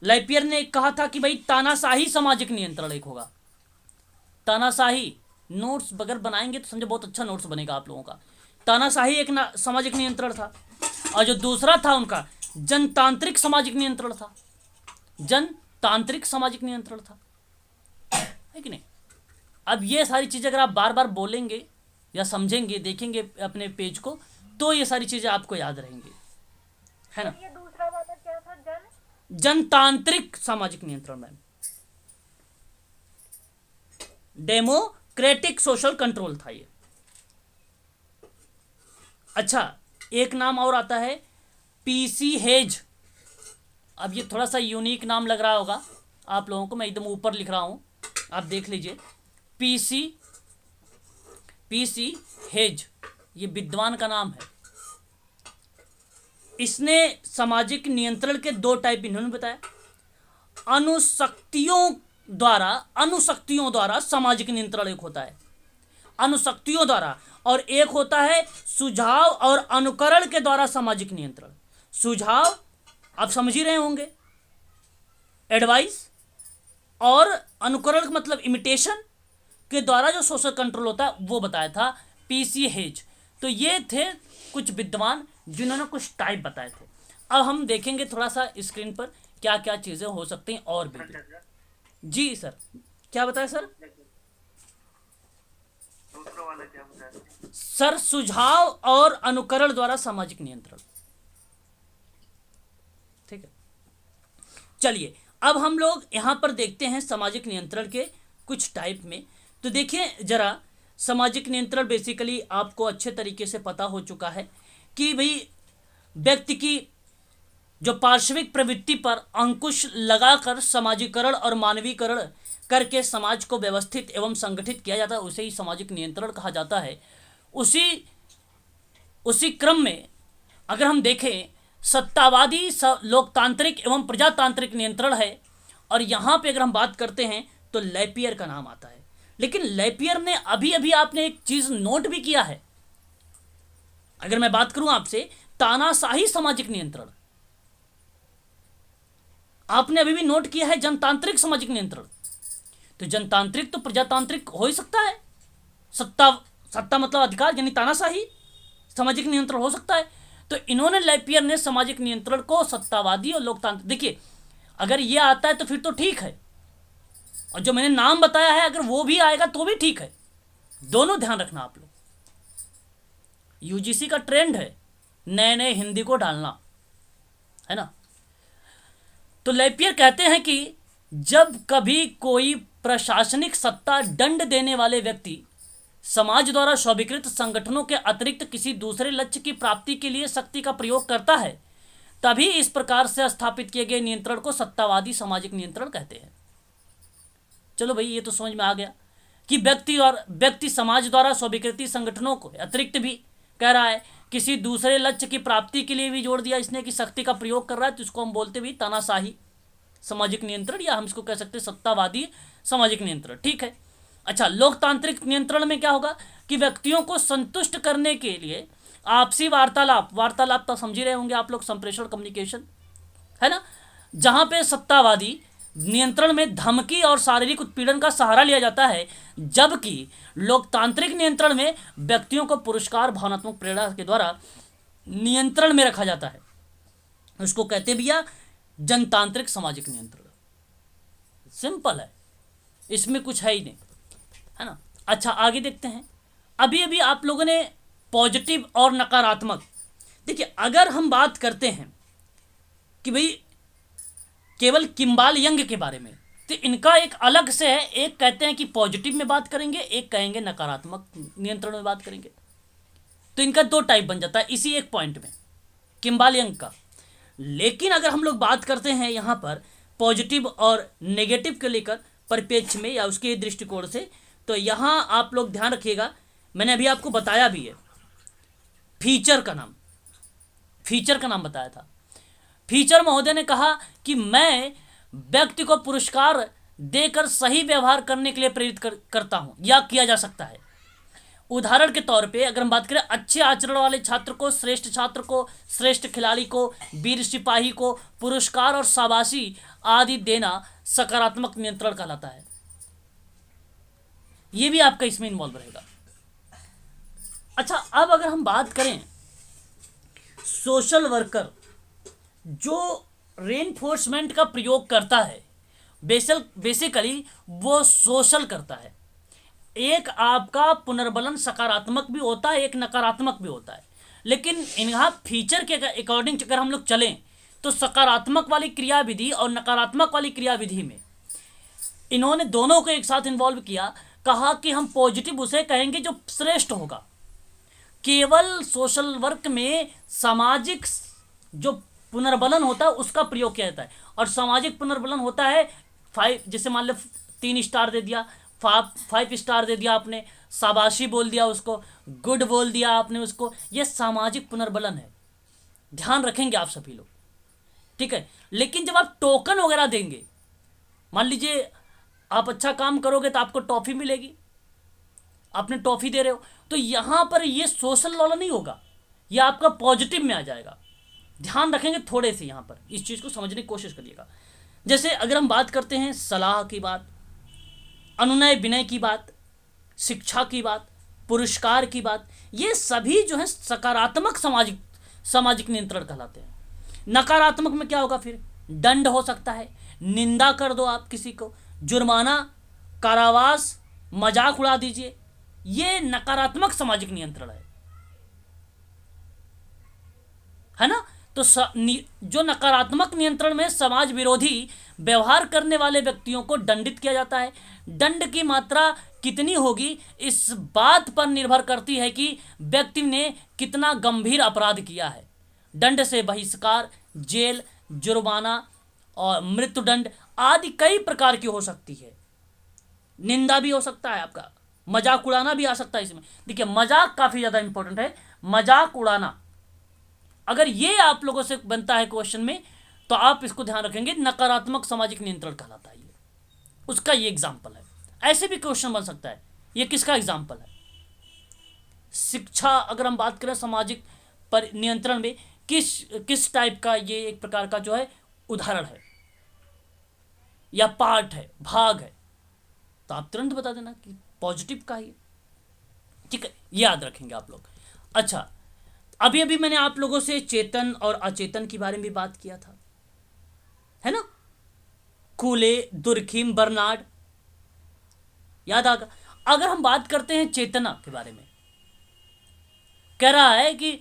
लैपियर ने कहा था कि भाई तानाशाही सामाजिक नियंत्रण एक होगा। तानाशाही, नोट्स बगैर बनाएंगे तो समझो बहुत अच्छा नोट्स बनेगा आप लोगों का। तानाशाही एक सामाजिक नियंत्रण था, और जो दूसरा था उनका जनतांत्रिक सामाजिक नियंत्रण था। जनतांत्रिक सामाजिक नियंत्रण था, है कि नहीं। अब ये सारी चीज़ें अगर आप बार बार बोलेंगे या समझेंगे, देखेंगे अपने पेज को, तो ये सारी चीज़ें आपको याद रहेंगी, है ना। ये दूसरा वाला क्या था? जनतांत्रिक सामाजिक नियंत्रण मैम, डेमोक्रेटिक सोशल कंट्रोल था ये। अच्छा, एक नाम और आता है पीसी हेज। अब ये थोड़ा सा यूनिक नाम लग रहा होगा आप लोगों को, मैं एकदम ऊपर लिख रहा हूं, आप देख लीजिए। पीसी हेज, ये विद्वान का नाम है। इसने सामाजिक नियंत्रण के दो टाइप इन्होंने बताया। अनुशक्तियों द्वारा सामाजिक नियंत्रण एक होता है, अनुशक्तियों द्वारा, और एक होता है सुझाव और अनुकरण के द्वारा सामाजिक नियंत्रण। सुझाव आप समझ ही रहे होंगे, एडवाइस, और अनुकरण का मतलब इमिटेशन के द्वारा जो सोशल कंट्रोल होता है वो बताया था पीसी हेज। तो ये थे कुछ विद्वान जिन्होंने कुछ टाइप बताए थे। अब हम देखेंगे थोड़ा सा स्क्रीन पर क्या क्या चीज़ें हो सकती हैं और भी। जी सर, क्या बताया सर? दूसरा वाला क्या बताया सर, सुझाव और अनुकरण द्वारा सामाजिक नियंत्रण। ठीक है, चलिए अब हम लोग यहां पर देखते हैं सामाजिक नियंत्रण के कुछ टाइप में। तो देखिए जरा, सामाजिक नियंत्रण बेसिकली आपको अच्छे तरीके से पता हो चुका है कि भाई व्यक्ति की जो पार्श्विक प्रवृत्ति पर अंकुश लगाकर समाजीकरण और मानवीकरण करके समाज को व्यवस्थित एवं संगठित किया जाता है, उसे ही सामाजिक नियंत्रण कहा जाता है। उसी क्रम में अगर हम देखें, सत्तावादी लोकतांत्रिक एवं प्रजातांत्रिक नियंत्रण है, और यहाँ पे अगर हम बात करते हैं तो लैपियर का नाम आता है। लेकिन लैपियर ने अभी अभी आपने एक चीज नोट भी किया है, अगर मैं बात करूं आपसे, तानाशाही सामाजिक नियंत्रण आपने अभी भी नोट किया है। जनतांत्रिक सामाजिक नियंत्रण, तो जनतांत्रिक तो प्रजातांत्रिक हो ही सकता है। सत्ता मतलब अधिकार, यानी तानाशाही सामाजिक नियंत्रण हो सकता है। तो इन्होंने, लैपियर ने सामाजिक नियंत्रण को सत्तावादी और लोकतांत्रिक, देखिए अगर ये आता है तो फिर तो ठीक है, और जो मैंने नाम बताया है अगर वो भी आएगा तो भी ठीक है। दोनों ध्यान रखना आप लोग, यूजीसी का ट्रेंड है नए नए हिंदी को डालना, है ना। तो लैपियर कहते हैं कि जब कभी कोई प्रशासनिक सत्ता दंड देने वाले व्यक्ति समाज द्वारा स्वीकृत संगठनों के अतिरिक्त किसी दूसरे लक्ष्य की प्राप्ति के लिए शक्ति का प्रयोग करता है, तभी इस प्रकार से स्थापित किए गए नियंत्रण को सत्तावादी सामाजिक नियंत्रण कहते हैं। चलो भाई, ये तो समझ में आ गया कि व्यक्ति समाज द्वारा स्वीकृति संगठनों को अतिरिक्त भी कह रहा है, किसी दूसरे लक्ष्य की प्राप्ति के लिए भी जोड़ दिया इसने कि शक्ति का प्रयोग कर रहा है, तो इसको हम बोलते भी तानाशाही सामाजिक नियंत्रण, या हम इसको कह सकते हैं सत्तावादी सामाजिक नियंत्रण। ठीक है। अच्छा, लोकतांत्रिक नियंत्रण में क्या होगा कि व्यक्तियों को संतुष्ट करने के लिए आपसी वार्तालाप तो समझ ही रहे होंगे आप लोग, संप्रेषण, कम्युनिकेशन, है ना। जहां पे सत्तावादी नियंत्रण में धमकी और शारीरिक उत्पीड़न का सहारा लिया जाता है, जबकि लोकतांत्रिक नियंत्रण में व्यक्तियों को पुरस्कार, भावनात्मक प्रेरणा के द्वारा नियंत्रण में रखा जाता है। उसको कहते भैया जनतांत्रिक सामाजिक नियंत्रण। सिंपल है, इसमें कुछ है ही नहीं, है ना। अच्छा, आगे देखते हैं। अभी अभी आप लोगों ने पॉजिटिव और नकारात्मक, देखिए अगर हम बात करते हैं कि भाई केवल किम्बाल यंग के बारे में, तो इनका एक अलग से है। एक कहते हैं कि पॉजिटिव में बात करेंगे, एक कहेंगे नकारात्मक नियंत्रण में बात करेंगे। तो इनका दो टाइप बन जाता है इसी एक पॉइंट में, किम्बालियन का। लेकिन अगर हम लोग बात करते हैं यहाँ पर पॉजिटिव और नेगेटिव के लेकर परिप्रेक्ष्य में या उसके दृष्टिकोण से, तो यहाँ आप लोग ध्यान रखिएगा, मैंने अभी आपको बताया भी है फीचर का नाम बताया था। फीचर महोदय ने कहा कि मैं व्यक्ति को पुरस्कार देकर सही व्यवहार करने के लिए प्रेरित करता हूं या किया जा सकता है। उदाहरण के तौर पे अगर हम बात करें, अच्छे आचरण वाले छात्र को, श्रेष्ठ छात्र को, श्रेष्ठ खिलाड़ी को, वीर सिपाही को पुरस्कार और शाबाशी आदि देना सकारात्मक नियंत्रण कहलाता है। ये भी आपका इसमें इन्वॉल्व रहेगा। अच्छा, अब अगर हम बात करें सोशल वर्कर जो रेनफोर्समेंट का प्रयोग करता है, बेसिकली वो सोशल करता है। एक आपका पुनर्बलन सकारात्मक भी होता है, एक नकारात्मक भी होता है। लेकिन यहाँ फीचर के अकॉर्डिंग अगर हम लोग चलें तो सकारात्मक वाली क्रियाविधि और नकारात्मक वाली क्रियाविधि में इन्होंने दोनों को एक साथ इन्वॉल्व किया। कहा कि हम पॉजिटिव उसे कहेंगे जो श्रेष्ठ होगा। केवल सोशल वर्क में सामाजिक जो पुनर्बलन होता है उसका प्रयोग किया जाता है। और सामाजिक पुनर्बलन होता है 5, जैसे मान लो 3 स्टार दे दिया, 5 स्टार दे दिया आपने, शाबाशी बोल दिया उसको, गुड बोल दिया आपने उसको, ये सामाजिक पुनर्बलन है। ध्यान रखेंगे आप सभी लोग, ठीक है। लेकिन जब आप टोकन वगैरह देंगे, मान लीजिए आप अच्छा काम करोगे तो आपको टॉफी मिलेगी, आपने टॉफी दे रहे हो, तो यहां पर ये सोशल वाला नहीं होगा, यह आपका पॉजिटिव में आ जाएगा। ध्यान रखेंगे थोड़े से, यहां पर इस चीज को समझने की कोशिश करिएगा। जैसे अगर हम बात करते हैं सलाह की बात, अनुनय विनय की बात, शिक्षा की बात, पुरस्कार की बात, ये सभी जो है सकारात्मक सामाजिक नियंत्रण कहलाते हैं। नकारात्मक में क्या होगा, फिर दंड हो सकता है, निंदा कर दो आप किसी को, जुर्माना, कारावास, मजाक उड़ा दीजिए, ये नकारात्मक सामाजिक नियंत्रण है ना। तो जो नकारात्मक नियंत्रण में समाज विरोधी व्यवहार करने वाले व्यक्तियों को दंडित किया जाता है। दंड की मात्रा कितनी होगी इस बात पर निर्भर करती है कि व्यक्ति ने कितना गंभीर अपराध किया है। दंड से बहिष्कार, जेल, जुर्माना और मृत्युदंड आदि कई प्रकार की हो सकती है। निंदा भी हो सकता है, आपका मजाक उड़ाना भी आ सकता है इसमें। देखिए, मजाक काफी ज्यादा इंपॉर्टेंट है। मजाक उड़ाना अगर ये आप लोगों से बनता है क्वेश्चन में, तो आप इसको ध्यान रखेंगे, नकारात्मक सामाजिक नियंत्रण कहलाता है ये, उसका ये एग्जाम्पल है। ऐसे भी क्वेश्चन बन सकता है, ये किसका एग्जाम्पल है। शिक्षा अगर हम बात करें सामाजिक पर नियंत्रण में किस टाइप का ये एक प्रकार का जो है उदाहरण है या पार्ट है, भाग है, तो आप तुरंत बता देना कि पॉजिटिव का ही, ठीक है, याद रखेंगे आप लोग। अच्छा, अभी अभी मैंने आप लोगों से चेतन और अचेतन के बारे में भी बात किया था, है ना। कूले, दुर्खिम, बर्नार्ड, याद आगा। अगर हम बात करते हैं चेतना के बारे में, कह रहा है कि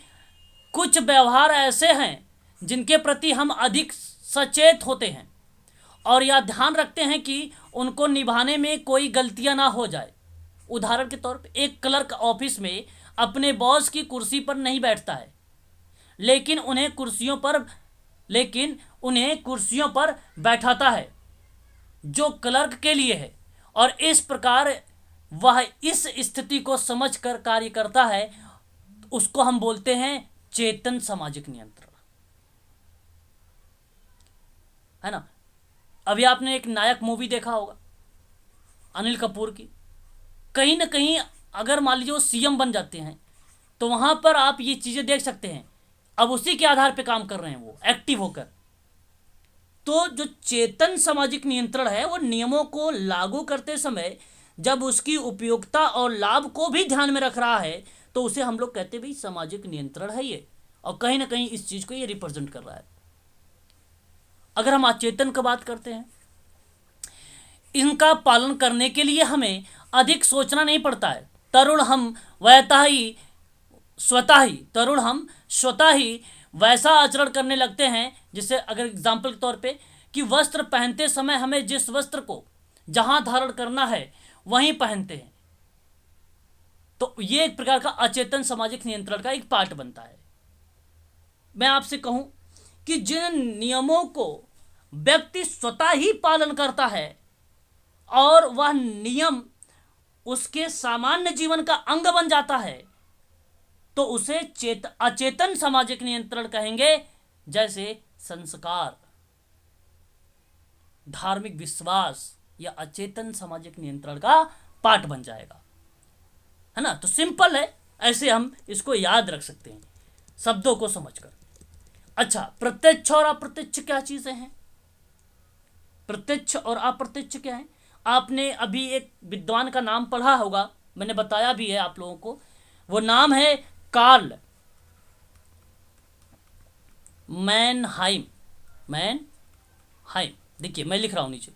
कुछ व्यवहार ऐसे हैं जिनके प्रति हम अधिक सचेत होते हैं और यह ध्यान रखते हैं कि उनको निभाने में कोई गलतियां ना हो जाए। उदाहरण के तौर पे एक क्लर्क ऑफिस में अपने बॉस की कुर्सी पर नहीं बैठता है, लेकिन उन्हें कुर्सियों पर बैठाता है जो क्लर्क के लिए है, और इस प्रकार वह इस स्थिति को समझकर कार्य करता है। उसको हम बोलते हैं चेतन सामाजिक नियंत्रण, है ना। अभी आपने एक नायक मूवी देखा होगा अनिल कपूर की, कहीं ना कहीं अगर मान लीजिए वो सीएम बन जाते हैं तो वहां पर आप ये चीजें देख सकते हैं, अब उसी के आधार पे काम कर रहे हैं वो एक्टिव होकर। तो जो चेतन सामाजिक नियंत्रण है वो नियमों को लागू करते समय जब उसकी उपयोगिता और लाभ को भी ध्यान में रख रहा है तो उसे हम लोग कहते हैं भाई सामाजिक नियंत्रण है ये, और कहीं ना कहीं इस चीज को ये रिप्रेजेंट कर रहा है। अगर हम अचेतन की बात करते हैं, इनका पालन करने के लिए हमें अधिक सोचना नहीं पड़ता है। तरुण हम स्वतः ही वैसा आचरण करने लगते हैं, जैसे अगर एग्जाम्पल के तौर पे कि वस्त्र पहनते समय हमें जिस वस्त्र को जहां धारण करना है वहीं पहनते हैं। तो ये एक प्रकार का अचेतन सामाजिक नियंत्रण का एक पार्ट बनता है। मैं आपसे कहूं कि जिन नियमों को व्यक्ति स्वतः ही पालन करता है और वह नियम उसके सामान्य जीवन का अंग बन जाता है, तो उसे अचेतन सामाजिक नियंत्रण कहेंगे। जैसे संस्कार, धार्मिक विश्वास या अचेतन सामाजिक नियंत्रण का पार्ट बन जाएगा, है ना। तो सिंपल है, ऐसे हम इसको याद रख सकते हैं शब्दों को समझकर। अच्छा, प्रत्यक्ष और अप्रत्यक्ष क्या चीजें हैं? प्रत्यक्ष और अप्रत्यक्ष क्या है? आपने अभी एक विद्वान का नाम पढ़ा होगा, मैंने बताया भी है आप लोगों को। वो नाम है कार्ल मैनहाइम। देखिए मैं लिख रहा हूं नीचे।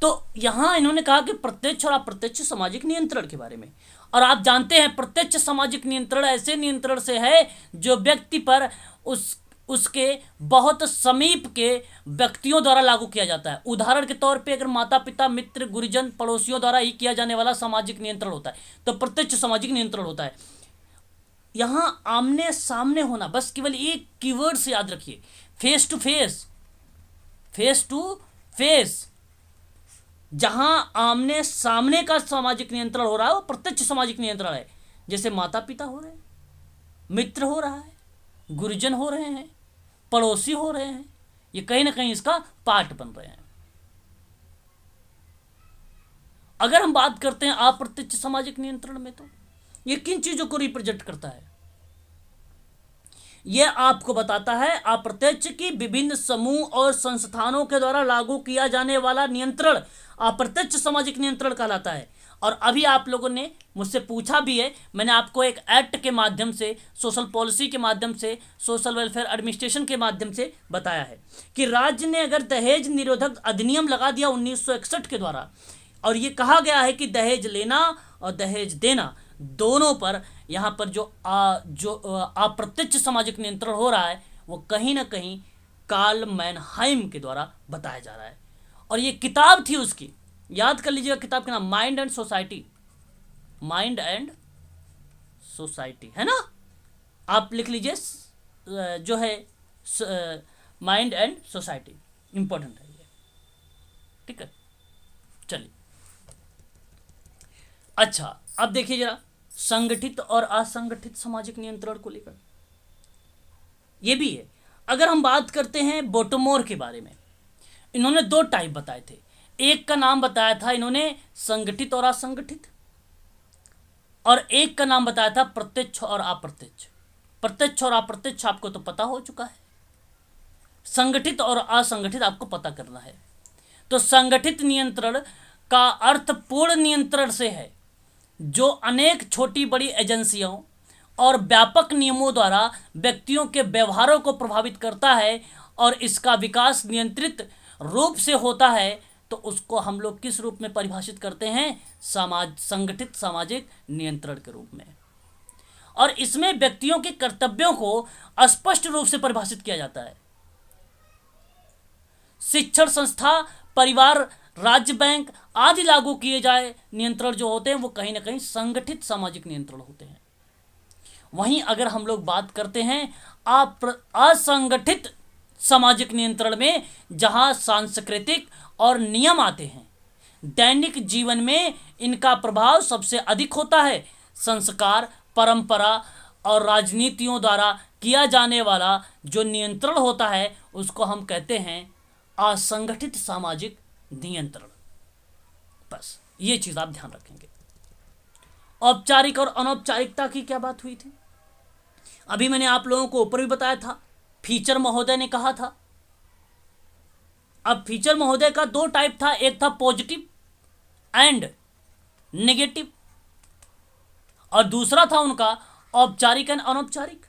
तो यहां इन्होंने कहा कि प्रत्यक्ष और अप्रत्यक्ष सामाजिक नियंत्रण के बारे में। और आप जानते हैं प्रत्यक्ष सामाजिक नियंत्रण ऐसे नियंत्रण से है जो व्यक्ति पर उसके बहुत समीप के व्यक्तियों द्वारा लागू किया जाता है। उदाहरण के तौर पे अगर माता पिता, मित्र, गुरुजन, पड़ोसियों द्वारा ही किया जाने वाला सामाजिक नियंत्रण होता है, तो प्रत्यक्ष सामाजिक नियंत्रण होता है। यहां आमने सामने होना, बस केवल एक कीवर्ड से याद रखिए, फेस टू फेस। जहां आमने सामने का सामाजिक नियंत्रण हो रहा है वो प्रत्यक्ष सामाजिक नियंत्रण है। जैसे माता पिता हो रहे हैं, मित्र हो रहा है, गुरुजन हो रहे हैं, पड़ोसी हो रहे हैं, ये कहीं ना कहीं इसका पार्ट बन रहे हैं। अगर हम बात करते हैं अप्रत्यक्ष सामाजिक नियंत्रण में, तो ये किन चीजों को रिप्रेजेंट करता है? यह आपको बताता है अप्रत्यक्ष की विभिन्न समूह और संस्थानों के द्वारा लागू किया जाने वाला नियंत्रण अप्रत्यक्ष सामाजिक नियंत्रण कहलाता है। और अभी आप लोगों ने मुझसे पूछा भी है, मैंने आपको एक एक्ट के माध्यम से, सोशल पॉलिसी के माध्यम से, सोशल वेलफेयर एडमिनिस्ट्रेशन के माध्यम से बताया है कि राज्य ने अगर दहेज निरोधक अधिनियम लगा दिया 1961 के द्वारा, और ये कहा गया है कि दहेज लेना और दहेज देना दोनों पर यहाँ पर जो अप्रत्यक्ष सामाजिक नियंत्रण हो रहा है वो कहीं ना कहीं कार्ल मैनहाइम के द्वारा बताया जा रहा है। और ये किताब थी उसकी, याद कर लीजिएगा किताब का नाम माइंड एंड सोसाइटी, है ना। आप लिख लीजिए जो है माइंड एंड सोसाइटी, इंपॉर्टेंट है ये, ठीक है। चलिए, अच्छा अब देखिए जरा संगठित और असंगठित सामाजिक नियंत्रण को लेकर ये भी है। अगर हम बात करते हैं बोटमोर के बारे में, इन्होंने दो टाइप बताए थे। एक का नाम बताया था इन्होंने संगठित और असंगठित, और एक का नाम बताया था प्रत्यक्ष और अप्रत्यक्ष। प्रत्यक्ष और अप्रत्यक्ष आपको तो पता हो चुका है, संगठित और असंगठित आपको पता करना है। तो संगठित नियंत्रण का अर्थ पूर्ण नियंत्रण से है, जो अनेक छोटी बड़ी एजेंसियों और व्यापक नियमों द्वारा व्यक्तियों के व्यवहारों को प्रभावित करता है और इसका विकास नियंत्रित रूप से होता है। तो उसको हम लोग किस रूप में परिभाषित करते हैं? संगठित सामाजिक नियंत्रण के रूप में। और इसमें व्यक्तियों के कर्तव्यों को स्पष्ट रूप से परिभाषित किया जाता है। शिक्षण संस्था, परिवार, राज्य बैंक आदि लागू किए जाए नियंत्रण जो होते हैं वो कहीं ना कहीं संगठित सामाजिक नियंत्रण होते हैं। वहीं अगर हम लोग बात करते हैं असंगठित सामाजिक नियंत्रण में, जहां सांस्कृतिक और नियम आते हैं, दैनिक जीवन में इनका प्रभाव सबसे अधिक होता है। संस्कार, परंपरा और राजनीतियों द्वारा किया जाने वाला जो नियंत्रण होता है उसको हम कहते हैं असंगठित सामाजिक नियंत्रण। बस ये चीज आप ध्यान रखेंगे। औपचारिक और अनौपचारिकता की क्या बात हुई थी? अभी मैंने आप लोगों को ऊपर भी बताया था, फीचर महोदय ने कहा था। अब फीचर महोदय का दो टाइप था, एक था पॉजिटिव एंड नेगेटिव, और दूसरा था उनका औपचारिक एंड अनौपचारिक।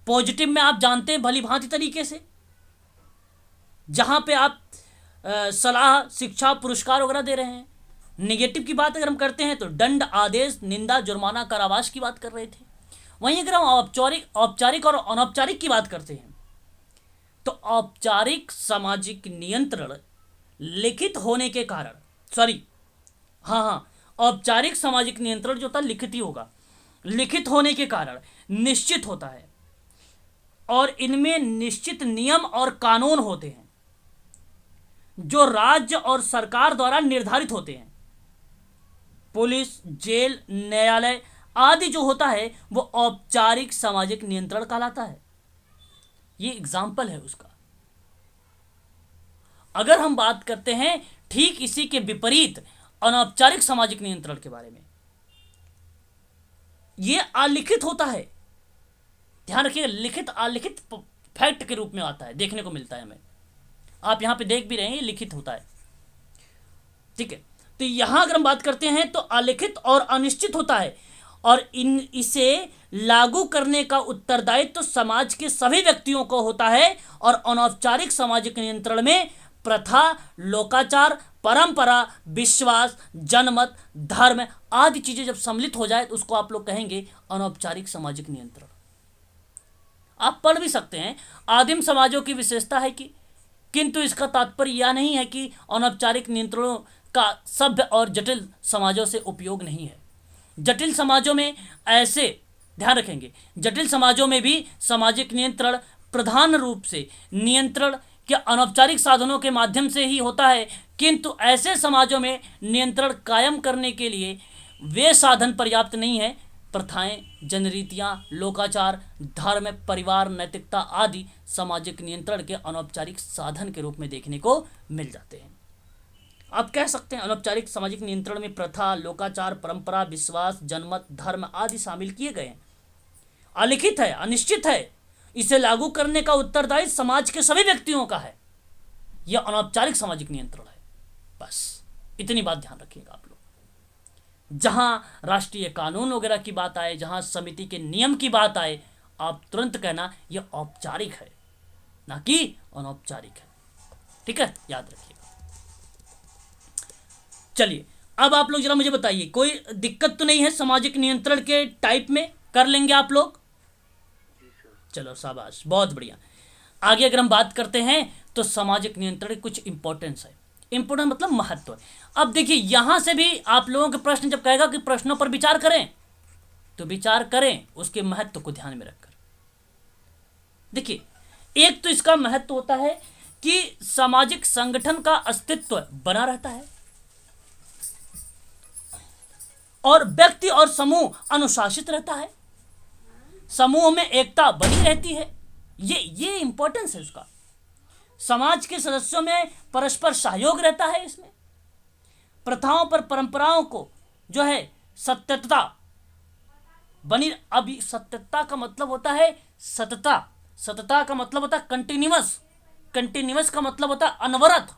पॉजिटिव में आप जानते हैं भली भांति तरीके से, जहां पे आप सलाह, शिक्षा, पुरस्कार वगैरह दे रहे हैं। नेगेटिव की बात अगर हम करते हैं तो दंड, आदेश, निंदा, जुर्माना, कारावास की बात कर रहे थे। वहीं अगर हम औपचारिक और अनौपचारिक की बात करते हैं तो औपचारिक सामाजिक नियंत्रण लिखित होने के कारण, औपचारिक सामाजिक नियंत्रण जो होता है लिखित ही होगा, लिखित होने के कारण निश्चित होता है और इनमें निश्चित नियम और कानून होते हैं जो राज्य और सरकार द्वारा निर्धारित होते हैं। पुलिस, जेल, न्यायालय आदि जो होता है वो औपचारिक सामाजिक नियंत्रण कहलाता है। ये एग्जाम्पल है उसका। अगर हम बात करते हैं ठीक इसी के विपरीत अनौपचारिक सामाजिक नियंत्रण के बारे में, ये अलिखित होता है। ध्यान रखिएगा, लिखित अलिखित फैक्ट के रूप में आता है, देखने को मिलता है हमें। आप यहां पे देख भी रहे हैं, ये लिखित होता है, ठीक है। तो यहां अगर हम बात करते हैं तो अलिखित और अनिश्चित होता है और इसे लागू करने का उत्तरदायित्व तो समाज के सभी व्यक्तियों को होता है। और अनौपचारिक सामाजिक नियंत्रण में प्रथा, लोकाचार, परंपरा, विश्वास, जनमत, धर्म आदि चीजें जब सम्मिलित हो जाए तो उसको आप लोग कहेंगे अनौपचारिक सामाजिक नियंत्रण। आप पढ़ भी सकते हैं, आदिम समाजों की विशेषता है कि, किंतु इसका तात्पर्य यह नहीं है कि अनौपचारिक नियंत्रणों का सभ्य और जटिल समाजों से उपयोग नहीं है। जटिल समाजों में ऐसे, ध्यान रखेंगे, जटिल समाजों में भी सामाजिक नियंत्रण प्रधान रूप से नियंत्रण के अनौपचारिक साधनों के माध्यम से ही होता है, किंतु ऐसे समाजों में नियंत्रण कायम करने के लिए वे साधन पर्याप्त नहीं है। प्रथाएं, जनरीतियां, लोकाचार, धर्म, परिवार, नैतिकता आदि सामाजिक नियंत्रण के अनौपचारिक साधन के रूप में देखने को मिल जाते हैं। आप कह सकते हैं अनौपचारिक सामाजिक नियंत्रण में प्रथा, लोकाचार, परंपरा, विश्वास, जनमत, धर्म आदि शामिल किए गए हैं। अलिखित है, अनिश्चित है, इसे लागू करने का उत्तरदायित्व समाज के सभी व्यक्तियों का है। यह अनौपचारिक सामाजिक नियंत्रण है। बस इतनी बात ध्यान रखिएगा आप लोग। जहां राष्ट्रीय कानून वगैरह की बात आए, जहां समिति के नियम की बात आए, आप तुरंत कहना यह औपचारिक है, ना कि अनौपचारिक है। ठीक है, याद रखिएगा। चलिए अब आप लोग जरा मुझे बताइए, कोई दिक्कत तो नहीं है सामाजिक नियंत्रण के टाइप में? कर लेंगे आप लोग? चलो शाबाश, बहुत बढ़िया। आगे अगर हम बात करते हैं तो सामाजिक नियंत्रण की कुछ इंपॉर्टेंस है। इंपॉर्टेंट मतलब महत्व है। अब देखिए यहां से भी आप लोगों के प्रश्न जब कहेगा कि प्रश्नों पर विचार करें, तो विचार करें उसके महत्व को ध्यान में रखकर। देखिए, एक तो इसका महत्व होता है कि सामाजिक संगठन का अस्तित्व बना रहता है और व्यक्ति और समूह अनुशासित रहता है, समूह में एकता बनी रहती है। ये इंपॉर्टेंस है उसका। समाज के सदस्यों में परस्पर सहयोग रहता है। इसमें प्रथाओं पर परंपराओं को जो है सत्यता बनी। अब सत्यता का मतलब होता है सतता, सतता का मतलब होता है कंटिन्यूअस, कंटिन्यूअस का मतलब होता है अनवरत।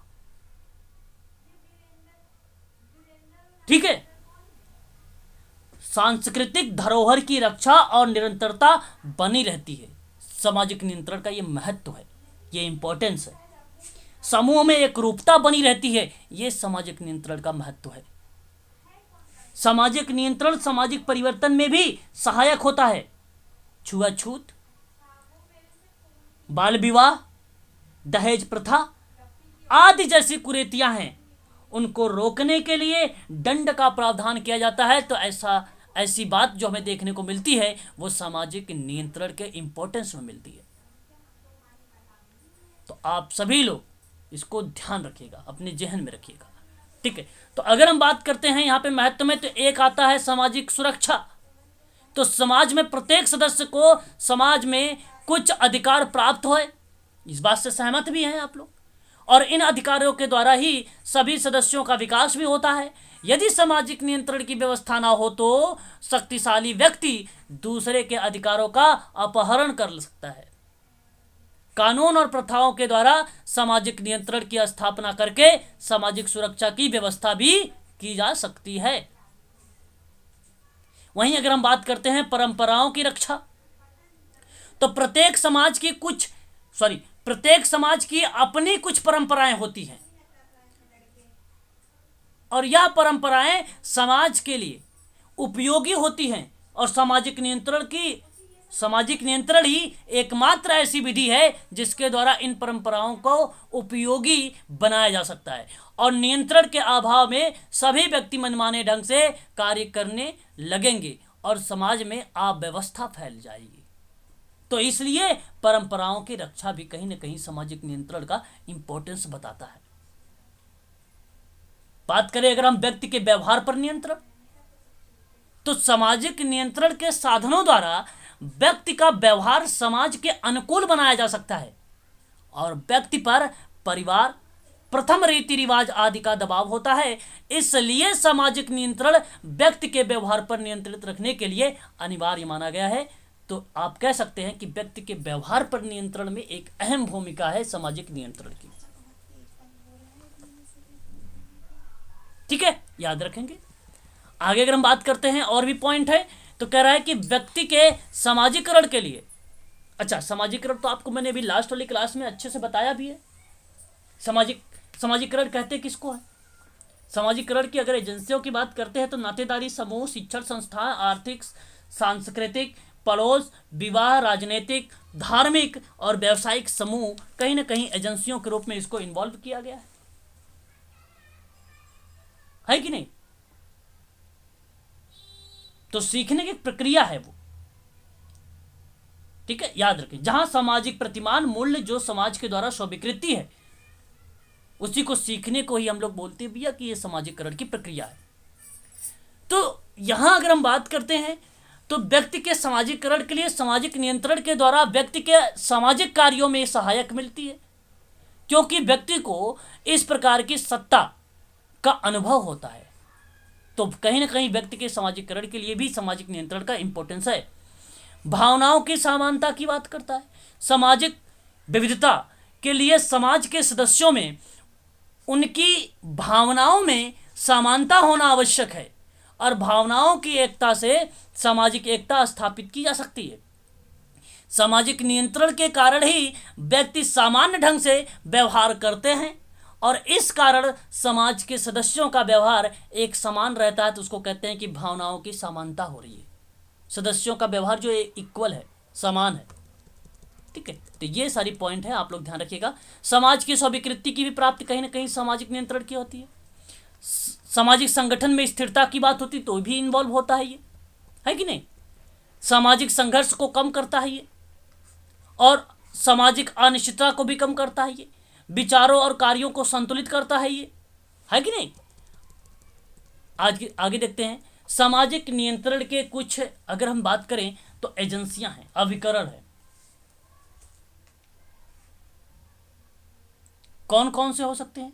ठीक है, सांस्कृतिक धरोहर की रक्षा और निरंतरता बनी रहती है। सामाजिक नियंत्रण का ये महत्व है, ये इंपॉर्टेंस है। समूह में एक रूपता बनी रहती है, ये सामाजिक नियंत्रण का महत्व है। सामाजिक नियंत्रण सामाजिक परिवर्तन में भी सहायक होता है। छुआछूत, बाल विवाह, दहेज प्रथा आदि जैसी कुरीतियां हैं, उनको रोकने के लिए दंड का प्रावधान किया जाता है। तो ऐसी बात जो हमें देखने को मिलती है वो सामाजिक नियंत्रण के इंपॉर्टेंस में मिलती है। तो आप सभी लोग इसको ध्यान रखिएगा, अपने जहन में रखिएगा। ठीक है, तो अगर हम बात करते हैं यहाँ पे महत्व में, तो एक आता है सामाजिक सुरक्षा। तो समाज में प्रत्येक सदस्य को समाज में कुछ अधिकार प्राप्त होए, इस बात से सहमत भी हैं आप लोग। और इन अधिकारों के द्वारा ही सभी सदस्यों का विकास भी होता है। यदि सामाजिक नियंत्रण की व्यवस्था ना हो तो शक्तिशाली व्यक्ति दूसरे के अधिकारों का अपहरण कर सकता है। कानून और प्रथाओं के द्वारा सामाजिक नियंत्रण की स्थापना करके सामाजिक सुरक्षा की व्यवस्था भी की जा सकती है। वहीं अगर हम बात करते हैं परंपराओं की रक्षा, तो प्रत्येक समाज की अपनी कुछ परंपराएं होती हैं और यह परंपराएं समाज के लिए उपयोगी होती हैं और सामाजिक नियंत्रण की सामाजिक नियंत्रण ही एकमात्र ऐसी विधि है जिसके द्वारा इन परंपराओं को उपयोगी बनाया जा सकता है, और नियंत्रण के अभाव में सभी व्यक्ति मनमाने ढंग से कार्य करने लगेंगे और समाज में अव्यवस्था फैल जाएगी। तो इसलिए परंपराओं की रक्षा भी कहीं ना कहीं सामाजिक नियंत्रण का इंपॉर्टेंस बताता है। बात करें अगर हम व्यक्ति के व्यवहार पर नियंत्रण, तो सामाजिक नियंत्रण के साधनों द्वारा व्यक्ति का व्यवहार समाज के अनुकूल बनाया जा सकता है, और व्यक्ति पर परिवार, प्रथम रीति रिवाज आदि का दबाव होता है। इसलिए सामाजिक नियंत्रण व्यक्ति के व्यवहार पर नियंत्रित रखने के लिए अनिवार्य माना गया है। तो आप कह सकते हैं कि व्यक्ति के व्यवहार पर नियंत्रण में एक अहम भूमिका है सामाजिक नियंत्रण की। ठीक है, याद रखेंगे। आगे अगर हम बात करते हैं, और भी पॉइंट है, तो कह रहा है कि व्यक्ति के सामाजिकरण के लिए, अच्छा सामाजिकरण तो आपको मैंने अभी लास्ट वाली क्लास में अच्छे से बताया भी है। सामाजिकरण कहते किसको है? सामाजिकरण की अगर एजेंसियों की बात करते हैं तो नातेदारी समूह, शिक्षण संस्थान, आर्थिक, सांस्कृतिक, पड़ोस, विवाह, राजनीतिक, धार्मिक और व्यावसायिक समूह कहीं ना कहीं एजेंसियों के रूप में इसको इन्वॉल्व किया गया है कि नहीं? तो सीखने की प्रक्रिया है वो, ठीक है, याद रखें। जहां सामाजिक प्रतिमान मूल्य जो समाज के द्वारा स्वीकृति है, उसी को सीखने को ही हम लोग बोलते हैं भैया कि ये सामाजिकरण की प्रक्रिया है। तो यहां अगर हम बात करते हैं तो व्यक्ति के सामाजिकरण के लिए सामाजिक नियंत्रण के द्वारा व्यक्ति के सामाजिक कार्यों में सहायक मिलती है, क्योंकि व्यक्ति को इस प्रकार की सत्ता का अनुभव होता है। तो कहीं ना कहीं व्यक्ति के सामाजिकरण के लिए भी सामाजिक नियंत्रण का इंपॉर्टेंस है। भावनाओं की समानता की बात करता है। सामाजिक विविधता के लिए समाज के सदस्यों में उनकी भावनाओं में समानता होना आवश्यक है, और भावनाओं की एकता से सामाजिक एकता स्थापित की जा सकती है। सामाजिक नियंत्रण के कारण ही व्यक्ति सामान्य ढंग से व्यवहार करते हैं, और इस कारण समाज के सदस्यों का व्यवहार एक समान रहता है। तो उसको कहते हैं कि भावनाओं की समानता हो रही है, सदस्यों का व्यवहार जो इक्वल है, समान है। ठीक है, तो ये सारी पॉइंट है, आप लोग ध्यान रखिएगा। समाज की स्वीकृति की भी प्राप्ति कहीं ना कहीं सामाजिक नियंत्रण की होती है। सामाजिक संगठन में स्थिरता की बात होती तो भी इन्वॉल्व होता है ये, है कि नहीं? सामाजिक संघर्ष को कम करता है ये, और सामाजिक अनिश्चितता को भी कम करता है ये, विचारों और कार्यों को संतुलित करता है ये, है कि नहीं? आज आगे देखते हैं। सामाजिक नियंत्रण के कुछ अगर हम बात करें तो एजेंसियां हैं, अभिकरण है। कौन कौन से हो सकते हैं?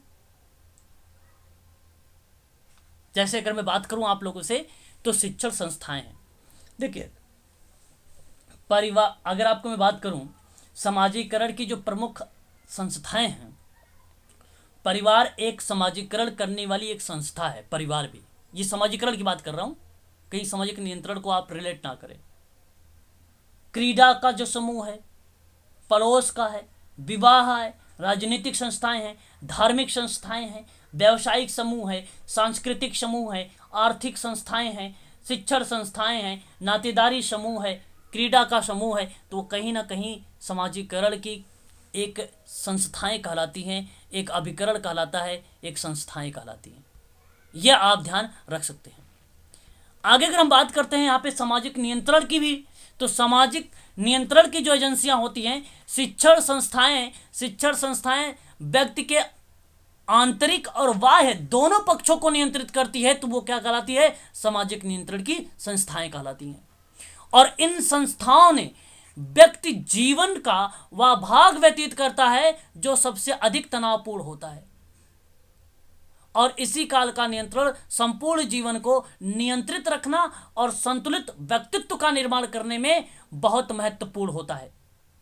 जैसे अगर मैं बात करूं आप लोगों से तो शिक्षण संस्थाएं हैं। देखिए, परिवार, अगर आपको मैं बात करूं समाजीकरण की जो प्रमुख संस्थाएं हैं, परिवार एक समाजीकरण करने वाली एक संस्था है। परिवार भी, ये समाजीकरण की बात कर रहा हूं, कहीं सामाजिक नियंत्रण को आप रिलेट ना करें। क्रीड़ा का जो समूह है, पड़ोस का है, विवाह है, राजनीतिक संस्थाएं हैं, धार्मिक संस्थाएं हैं, व्यावसायिक समूह है, सांस्कृतिक समूह है, आर्थिक संस्थाएं हैं, शिक्षण संस्थाएं हैं, नातेदारी समूह है, क्रीड़ा का समूह है। तो कहीं ना कहीं समाजीकरण की एक संस्थाएं कहलाती हैं, एक अभिकरण कहलाता है, एक संस्थाएं कहलाती हैं। यह आप ध्यान रख सकते हैं। आगे अगर हम बात करते हैं यहाँ पे सामाजिक नियंत्रण की भी, तो सामाजिक नियंत्रण की जो एजेंसियां होती हैं, शिक्षण संस्थाएं व्यक्ति के आंतरिक और बाह्य दोनों पक्षों को नियंत्रित करती है। तो वो क्या कहलाती है? सामाजिक नियंत्रण की संस्थाएं कहलाती हैं। और इन संस्थाओं ने व्यक्ति जीवन का वह भाग व्यतीत करता है जो सबसे अधिक तनावपूर्ण होता है, और इसी काल का नियंत्रण संपूर्ण जीवन को नियंत्रित रखना और संतुलित व्यक्तित्व का निर्माण करने में बहुत महत्वपूर्ण होता है।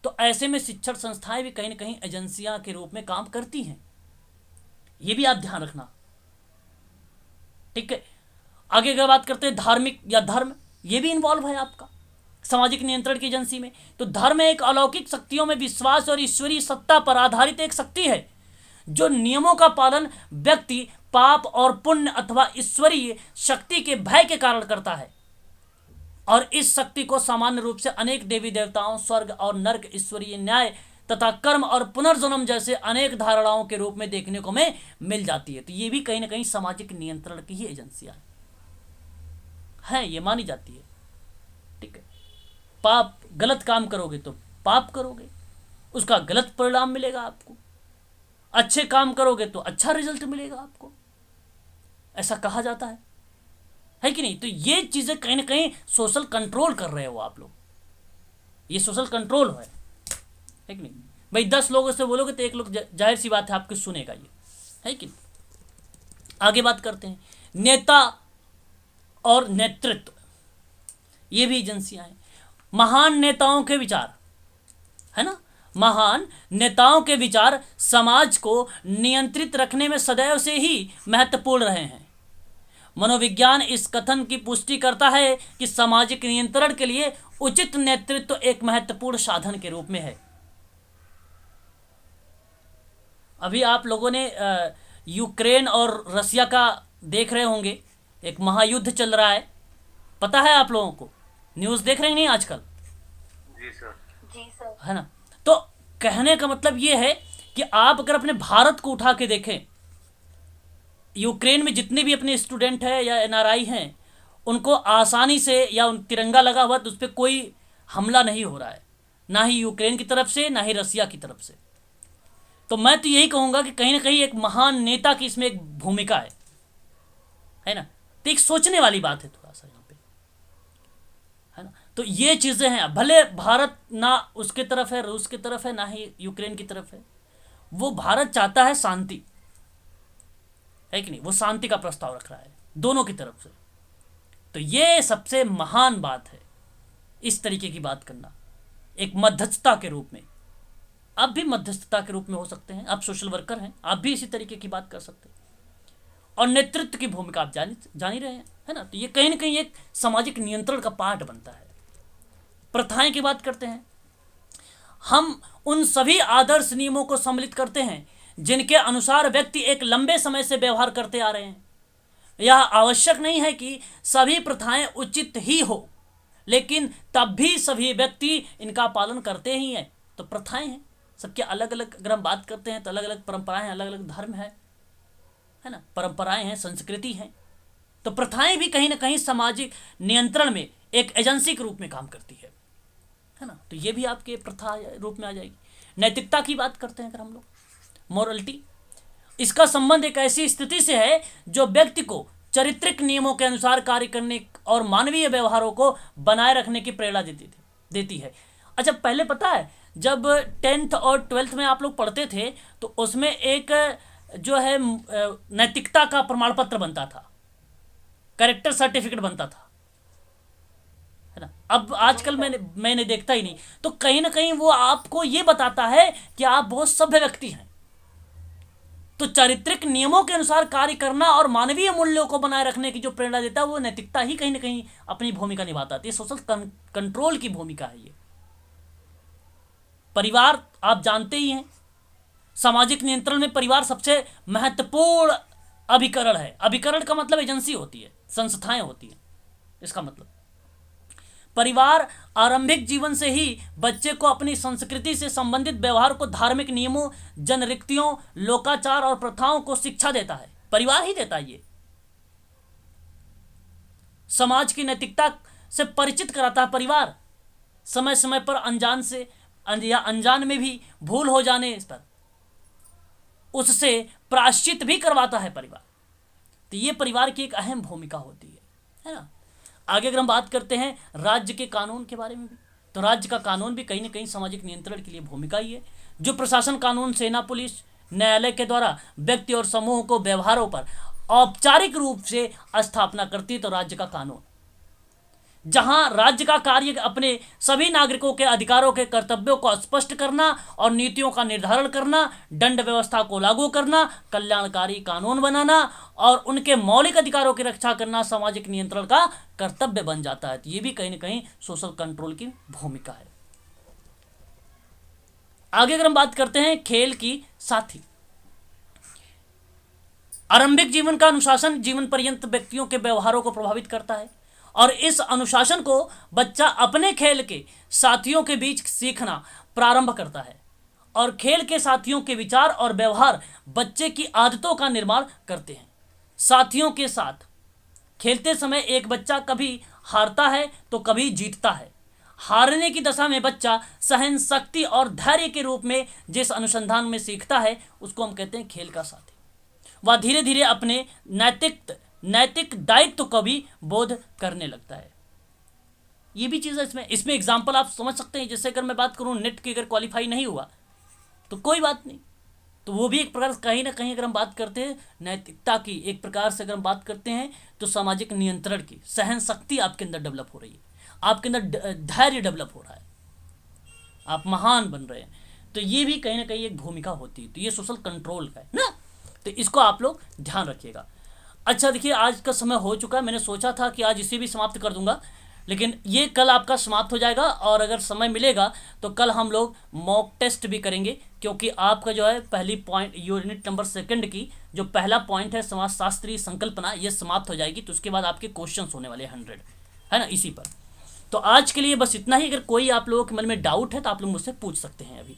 तो ऐसे में शिक्षण संस्थाएं भी कहीं ना कहीं एजेंसियां के रूप में काम करती हैं, ये भी आप ध्यान रखना। ठीक है, आगे अगर बात करते हैं धार्मिक या धर्म, ये भी इन्वॉल्व है आपका सामाजिक नियंत्रण की एजेंसी में। तो धर्म एक अलौकिक शक्तियों में विश्वास और ईश्वरीय सत्ता पर आधारित एक शक्ति है, जो नियमों का पालन व्यक्ति पाप और पुण्य अथवा ईश्वरीय शक्ति के भय के कारण करता है। और इस शक्ति को सामान्य रूप से अनेक देवी देवताओं, स्वर्ग और नर्क, ईश्वरीय न्याय तथा कर्म और पुनर्जन्म जैसे अनेक धारणाओं के रूप में देखने को हमें मिल जाती है। तो ये भी कहीं ना कहीं सामाजिक नियंत्रण की ही एजेंसियां हैं, ये मानी जाती है। ठीक है, पाप, गलत काम करोगे तो पाप करोगे, उसका गलत परिणाम मिलेगा आपको। अच्छे काम करोगे तो अच्छा रिजल्ट मिलेगा आपको, ऐसा कहा जाता है कि नहीं। तो ये चीजें कहीं ना कहीं सोशल कंट्रोल कर रहे हो आप लोग, ये सोशल कंट्रोल है कि नहीं। भाई 10 लोगों से बोलोगे तो एक लोग जाहिर सी बात है आपको सुनेगा, ये है कि नहीं। आगे बात करते हैं, नेता और नेतृत्व, ये भी एजेंसियां हैं। महान नेताओं के विचार, है ना, महान नेताओं के विचार समाज को नियंत्रित रखने में सदैव से ही महत्वपूर्ण रहे हैं। मनोविज्ञान इस कथन की पुष्टि करता है कि सामाजिक नियंत्रण के लिए उचित नेतृत्व एक महत्वपूर्ण साधन के रूप में है। अभी आप लोगों ने यूक्रेन और रसिया का देख रहे होंगे, एक महायुद्ध चल रहा है, पता है आप लोगों को, न्यूज़ देख रहे हैं नहीं आजकल? जी सर। जी सर। है ना। तो कहने का मतलब ये है कि आप अगर अपने भारत को उठा के देखें, यूक्रेन में जितने भी अपने स्टूडेंट हैं या एनआरआई हैं, उनको आसानी से, या उन तिरंगा लगा हुआ तो उस पर कोई हमला नहीं हो रहा है, ना ही यूक्रेन की तरफ से ना ही रसिया की तरफ से। तो मैं तो यही कहूँगा कि कहीं ना कहीं एक महान नेता की इसमें एक भूमिका है ना। तो एक सोचने वाली बात है थोड़ा सा यहाँ पे, है ना। तो ये चीज़ें हैं, भले भारत ना उसके तरफ है, रूस की तरफ है, ना ही यूक्रेन की तरफ है, वो भारत चाहता है शांति, है कि नहीं, वो शांति का प्रस्ताव रख रहा है दोनों की तरफ से। तो ये सबसे महान बात है, इस तरीके की बात करना, एक मध्यस्थता के रूप में। आप भी मध्यस्थता के रूप में हो सकते हैं, आप सोशल वर्कर हैं, आप भी इसी तरीके की बात कर सकते हैं। और नेतृत्व की भूमिका आप जान ही रहे हैं, है ना। तो ये कहीं ना कहीं एक सामाजिक नियंत्रण का पार्ट बनता है। प्रथाएं की बात करते हैं, हम उन सभी आदर्श नियमों को सम्मिलित करते हैं जिनके अनुसार व्यक्ति एक लंबे समय से व्यवहार करते आ रहे हैं। यह आवश्यक नहीं है कि सभी प्रथाएं उचित ही हो, लेकिन तब भी सभी व्यक्ति इनका पालन करते ही हैं। तो प्रथाएं हैं सबके अलग अलग, अगर हम बात करते हैं तो अलग अलग परंपराएं हैं, अलग अलग धर्म है ना, परंपराएं हैं, संस्कृति हैं। तो प्रथाएं भी कहीं ना कहीं सामाजिक नियंत्रण में एक एजेंसी के रूप में काम करती है ना। तो ये भी आपके प्रथा रूप में आ जाएगी। नैतिकता की बात करते हैं अगर हम लोग, मोरलिटी, इसका संबंध एक ऐसी स्थिति से है जो व्यक्ति को चारित्रिक नियमों के अनुसार कार्य करने और मानवीय व्यवहारों को बनाए रखने की प्रेरणा देती है। अच्छा, पहले पता है जब 10th और 12th में आप लोग पढ़ते थे तो उसमें एक जो है नैतिकता का प्रमाण पत्र बनता था, कैरेक्टर सर्टिफिकेट बनता था, है ना। अब आजकल मैंने देखता ही नहीं। तो कहीं ना कहीं वो आपको ये बताता है कि आप बहुत सभ्य व्यक्ति हैं। तो चारित्रिक नियमों के अनुसार कार्य करना और मानवीय मूल्यों को बनाए रखने की जो प्रेरणा देता है वो नैतिकता ही कहीं ना कहीं अपनी भूमिका निभाता है। ये सोशल कंट्रोल की भूमिका है। ये परिवार आप जानते ही हैं, सामाजिक नियंत्रण में परिवार सबसे महत्वपूर्ण अभिकरण है। अभिकरण का मतलब एजेंसी होती है, संस्थाएं होती हैं। इसका मतलब परिवार आरंभिक जीवन से ही बच्चे को अपनी संस्कृति से संबंधित व्यवहार को, धार्मिक नियमों, जनरीतियों, लोकाचार और प्रथाओं को शिक्षा देता है। परिवार ही देता है। ये समाज की नैतिकता से परिचित कराता है परिवार। समय समय पर अनजान से या अनजान में भी भूल हो जाने पर उससे प्रायश्चित भी करवाता है परिवार। तो ये परिवार की एक अहम भूमिका होती है ना। आगे अगर हम बात करते हैं राज्य के कानून के बारे में भी, तो राज्य का कानून भी कहीं ना कहीं सामाजिक नियंत्रण के लिए भूमिका ही है। जो प्रशासन कानून सेना, पुलिस, न्यायालय के द्वारा व्यक्ति और समूह को व्यवहारों पर औपचारिक रूप से स्थापना करती है। तो राज्य का कानून, जहां राज्य का कार्य अपने सभी नागरिकों के अधिकारों के कर्तव्यों को स्पष्ट करना और नीतियों का निर्धारण करना, दंड व्यवस्था को लागू करना, कल्याणकारी कानून बनाना और उनके मौलिक अधिकारों की रक्षा करना सामाजिक नियंत्रण का कर्तव्य बन जाता है। तो ये भी कहीं ना कहीं सोशल कंट्रोल की भूमिका है। आगे अगर हम बात करते हैं खेल की साथी, आरंभिक जीवन का अनुशासन जीवन पर्यंत व्यक्तियों के व्यवहारों को प्रभावित करता है और इस अनुशासन को बच्चा अपने खेल के साथियों के बीच सीखना प्रारंभ करता है, और खेल के साथियों के विचार और व्यवहार बच्चे की आदतों का निर्माण करते हैं। साथियों के साथ खेलते समय एक बच्चा कभी हारता है तो कभी जीतता है। हारने की दशा में बच्चा सहन शक्ति और धैर्य के रूप में जिस अनुसंधान में सीखता है उसको हम कहते हैं खेल का साथी। वह धीरे धीरे अपने नैतिक दायित्व को भी बोध करने लगता है। ये भी चीज़ है इसमें एग्जाम्पल आप समझ सकते हैं। जैसे अगर मैं बात करूँ, नेट की अगर क्वालिफाई नहीं हुआ तो कोई बात नहीं, तो वो भी एक प्रकार कहीं ना कहीं अगर हम बात करते हैं नैतिकता की, एक प्रकार से अगर हम बात करते हैं तो सामाजिक नियंत्रण की, सहन शक्ति आपके अंदर डेवलप हो रही है, आपके अंदर धैर्य डेवलप हो रहा है, आप महान बन रहे हैं। तो ये भी कहीं ना कहीं एक भूमिका होती है। तो ये सोशल कंट्रोल का है ना, तो इसको आप लोग ध्यान रखिएगा। अच्छा देखिए, आज का समय हो चुका है। मैंने सोचा था कि आज इसे भी समाप्त कर दूंगा, लेकिन ये कल आपका समाप्त हो जाएगा। और अगर समय मिलेगा तो कल हम लोग मॉक टेस्ट भी करेंगे, क्योंकि आपका जो है पहली पॉइंट यूनिट नंबर 2 की जो पहला पॉइंट है समाजशास्त्रीय संकल्पना, ये समाप्त हो जाएगी। तो उसके बाद आपके क्वेश्चंस होने वाले 100 है ना इसी पर। तो आज के लिए बस इतना ही। अगर कोई आप लोगों के मन में डाउट है तो आप लोग मुझसे पूछ सकते हैं अभी।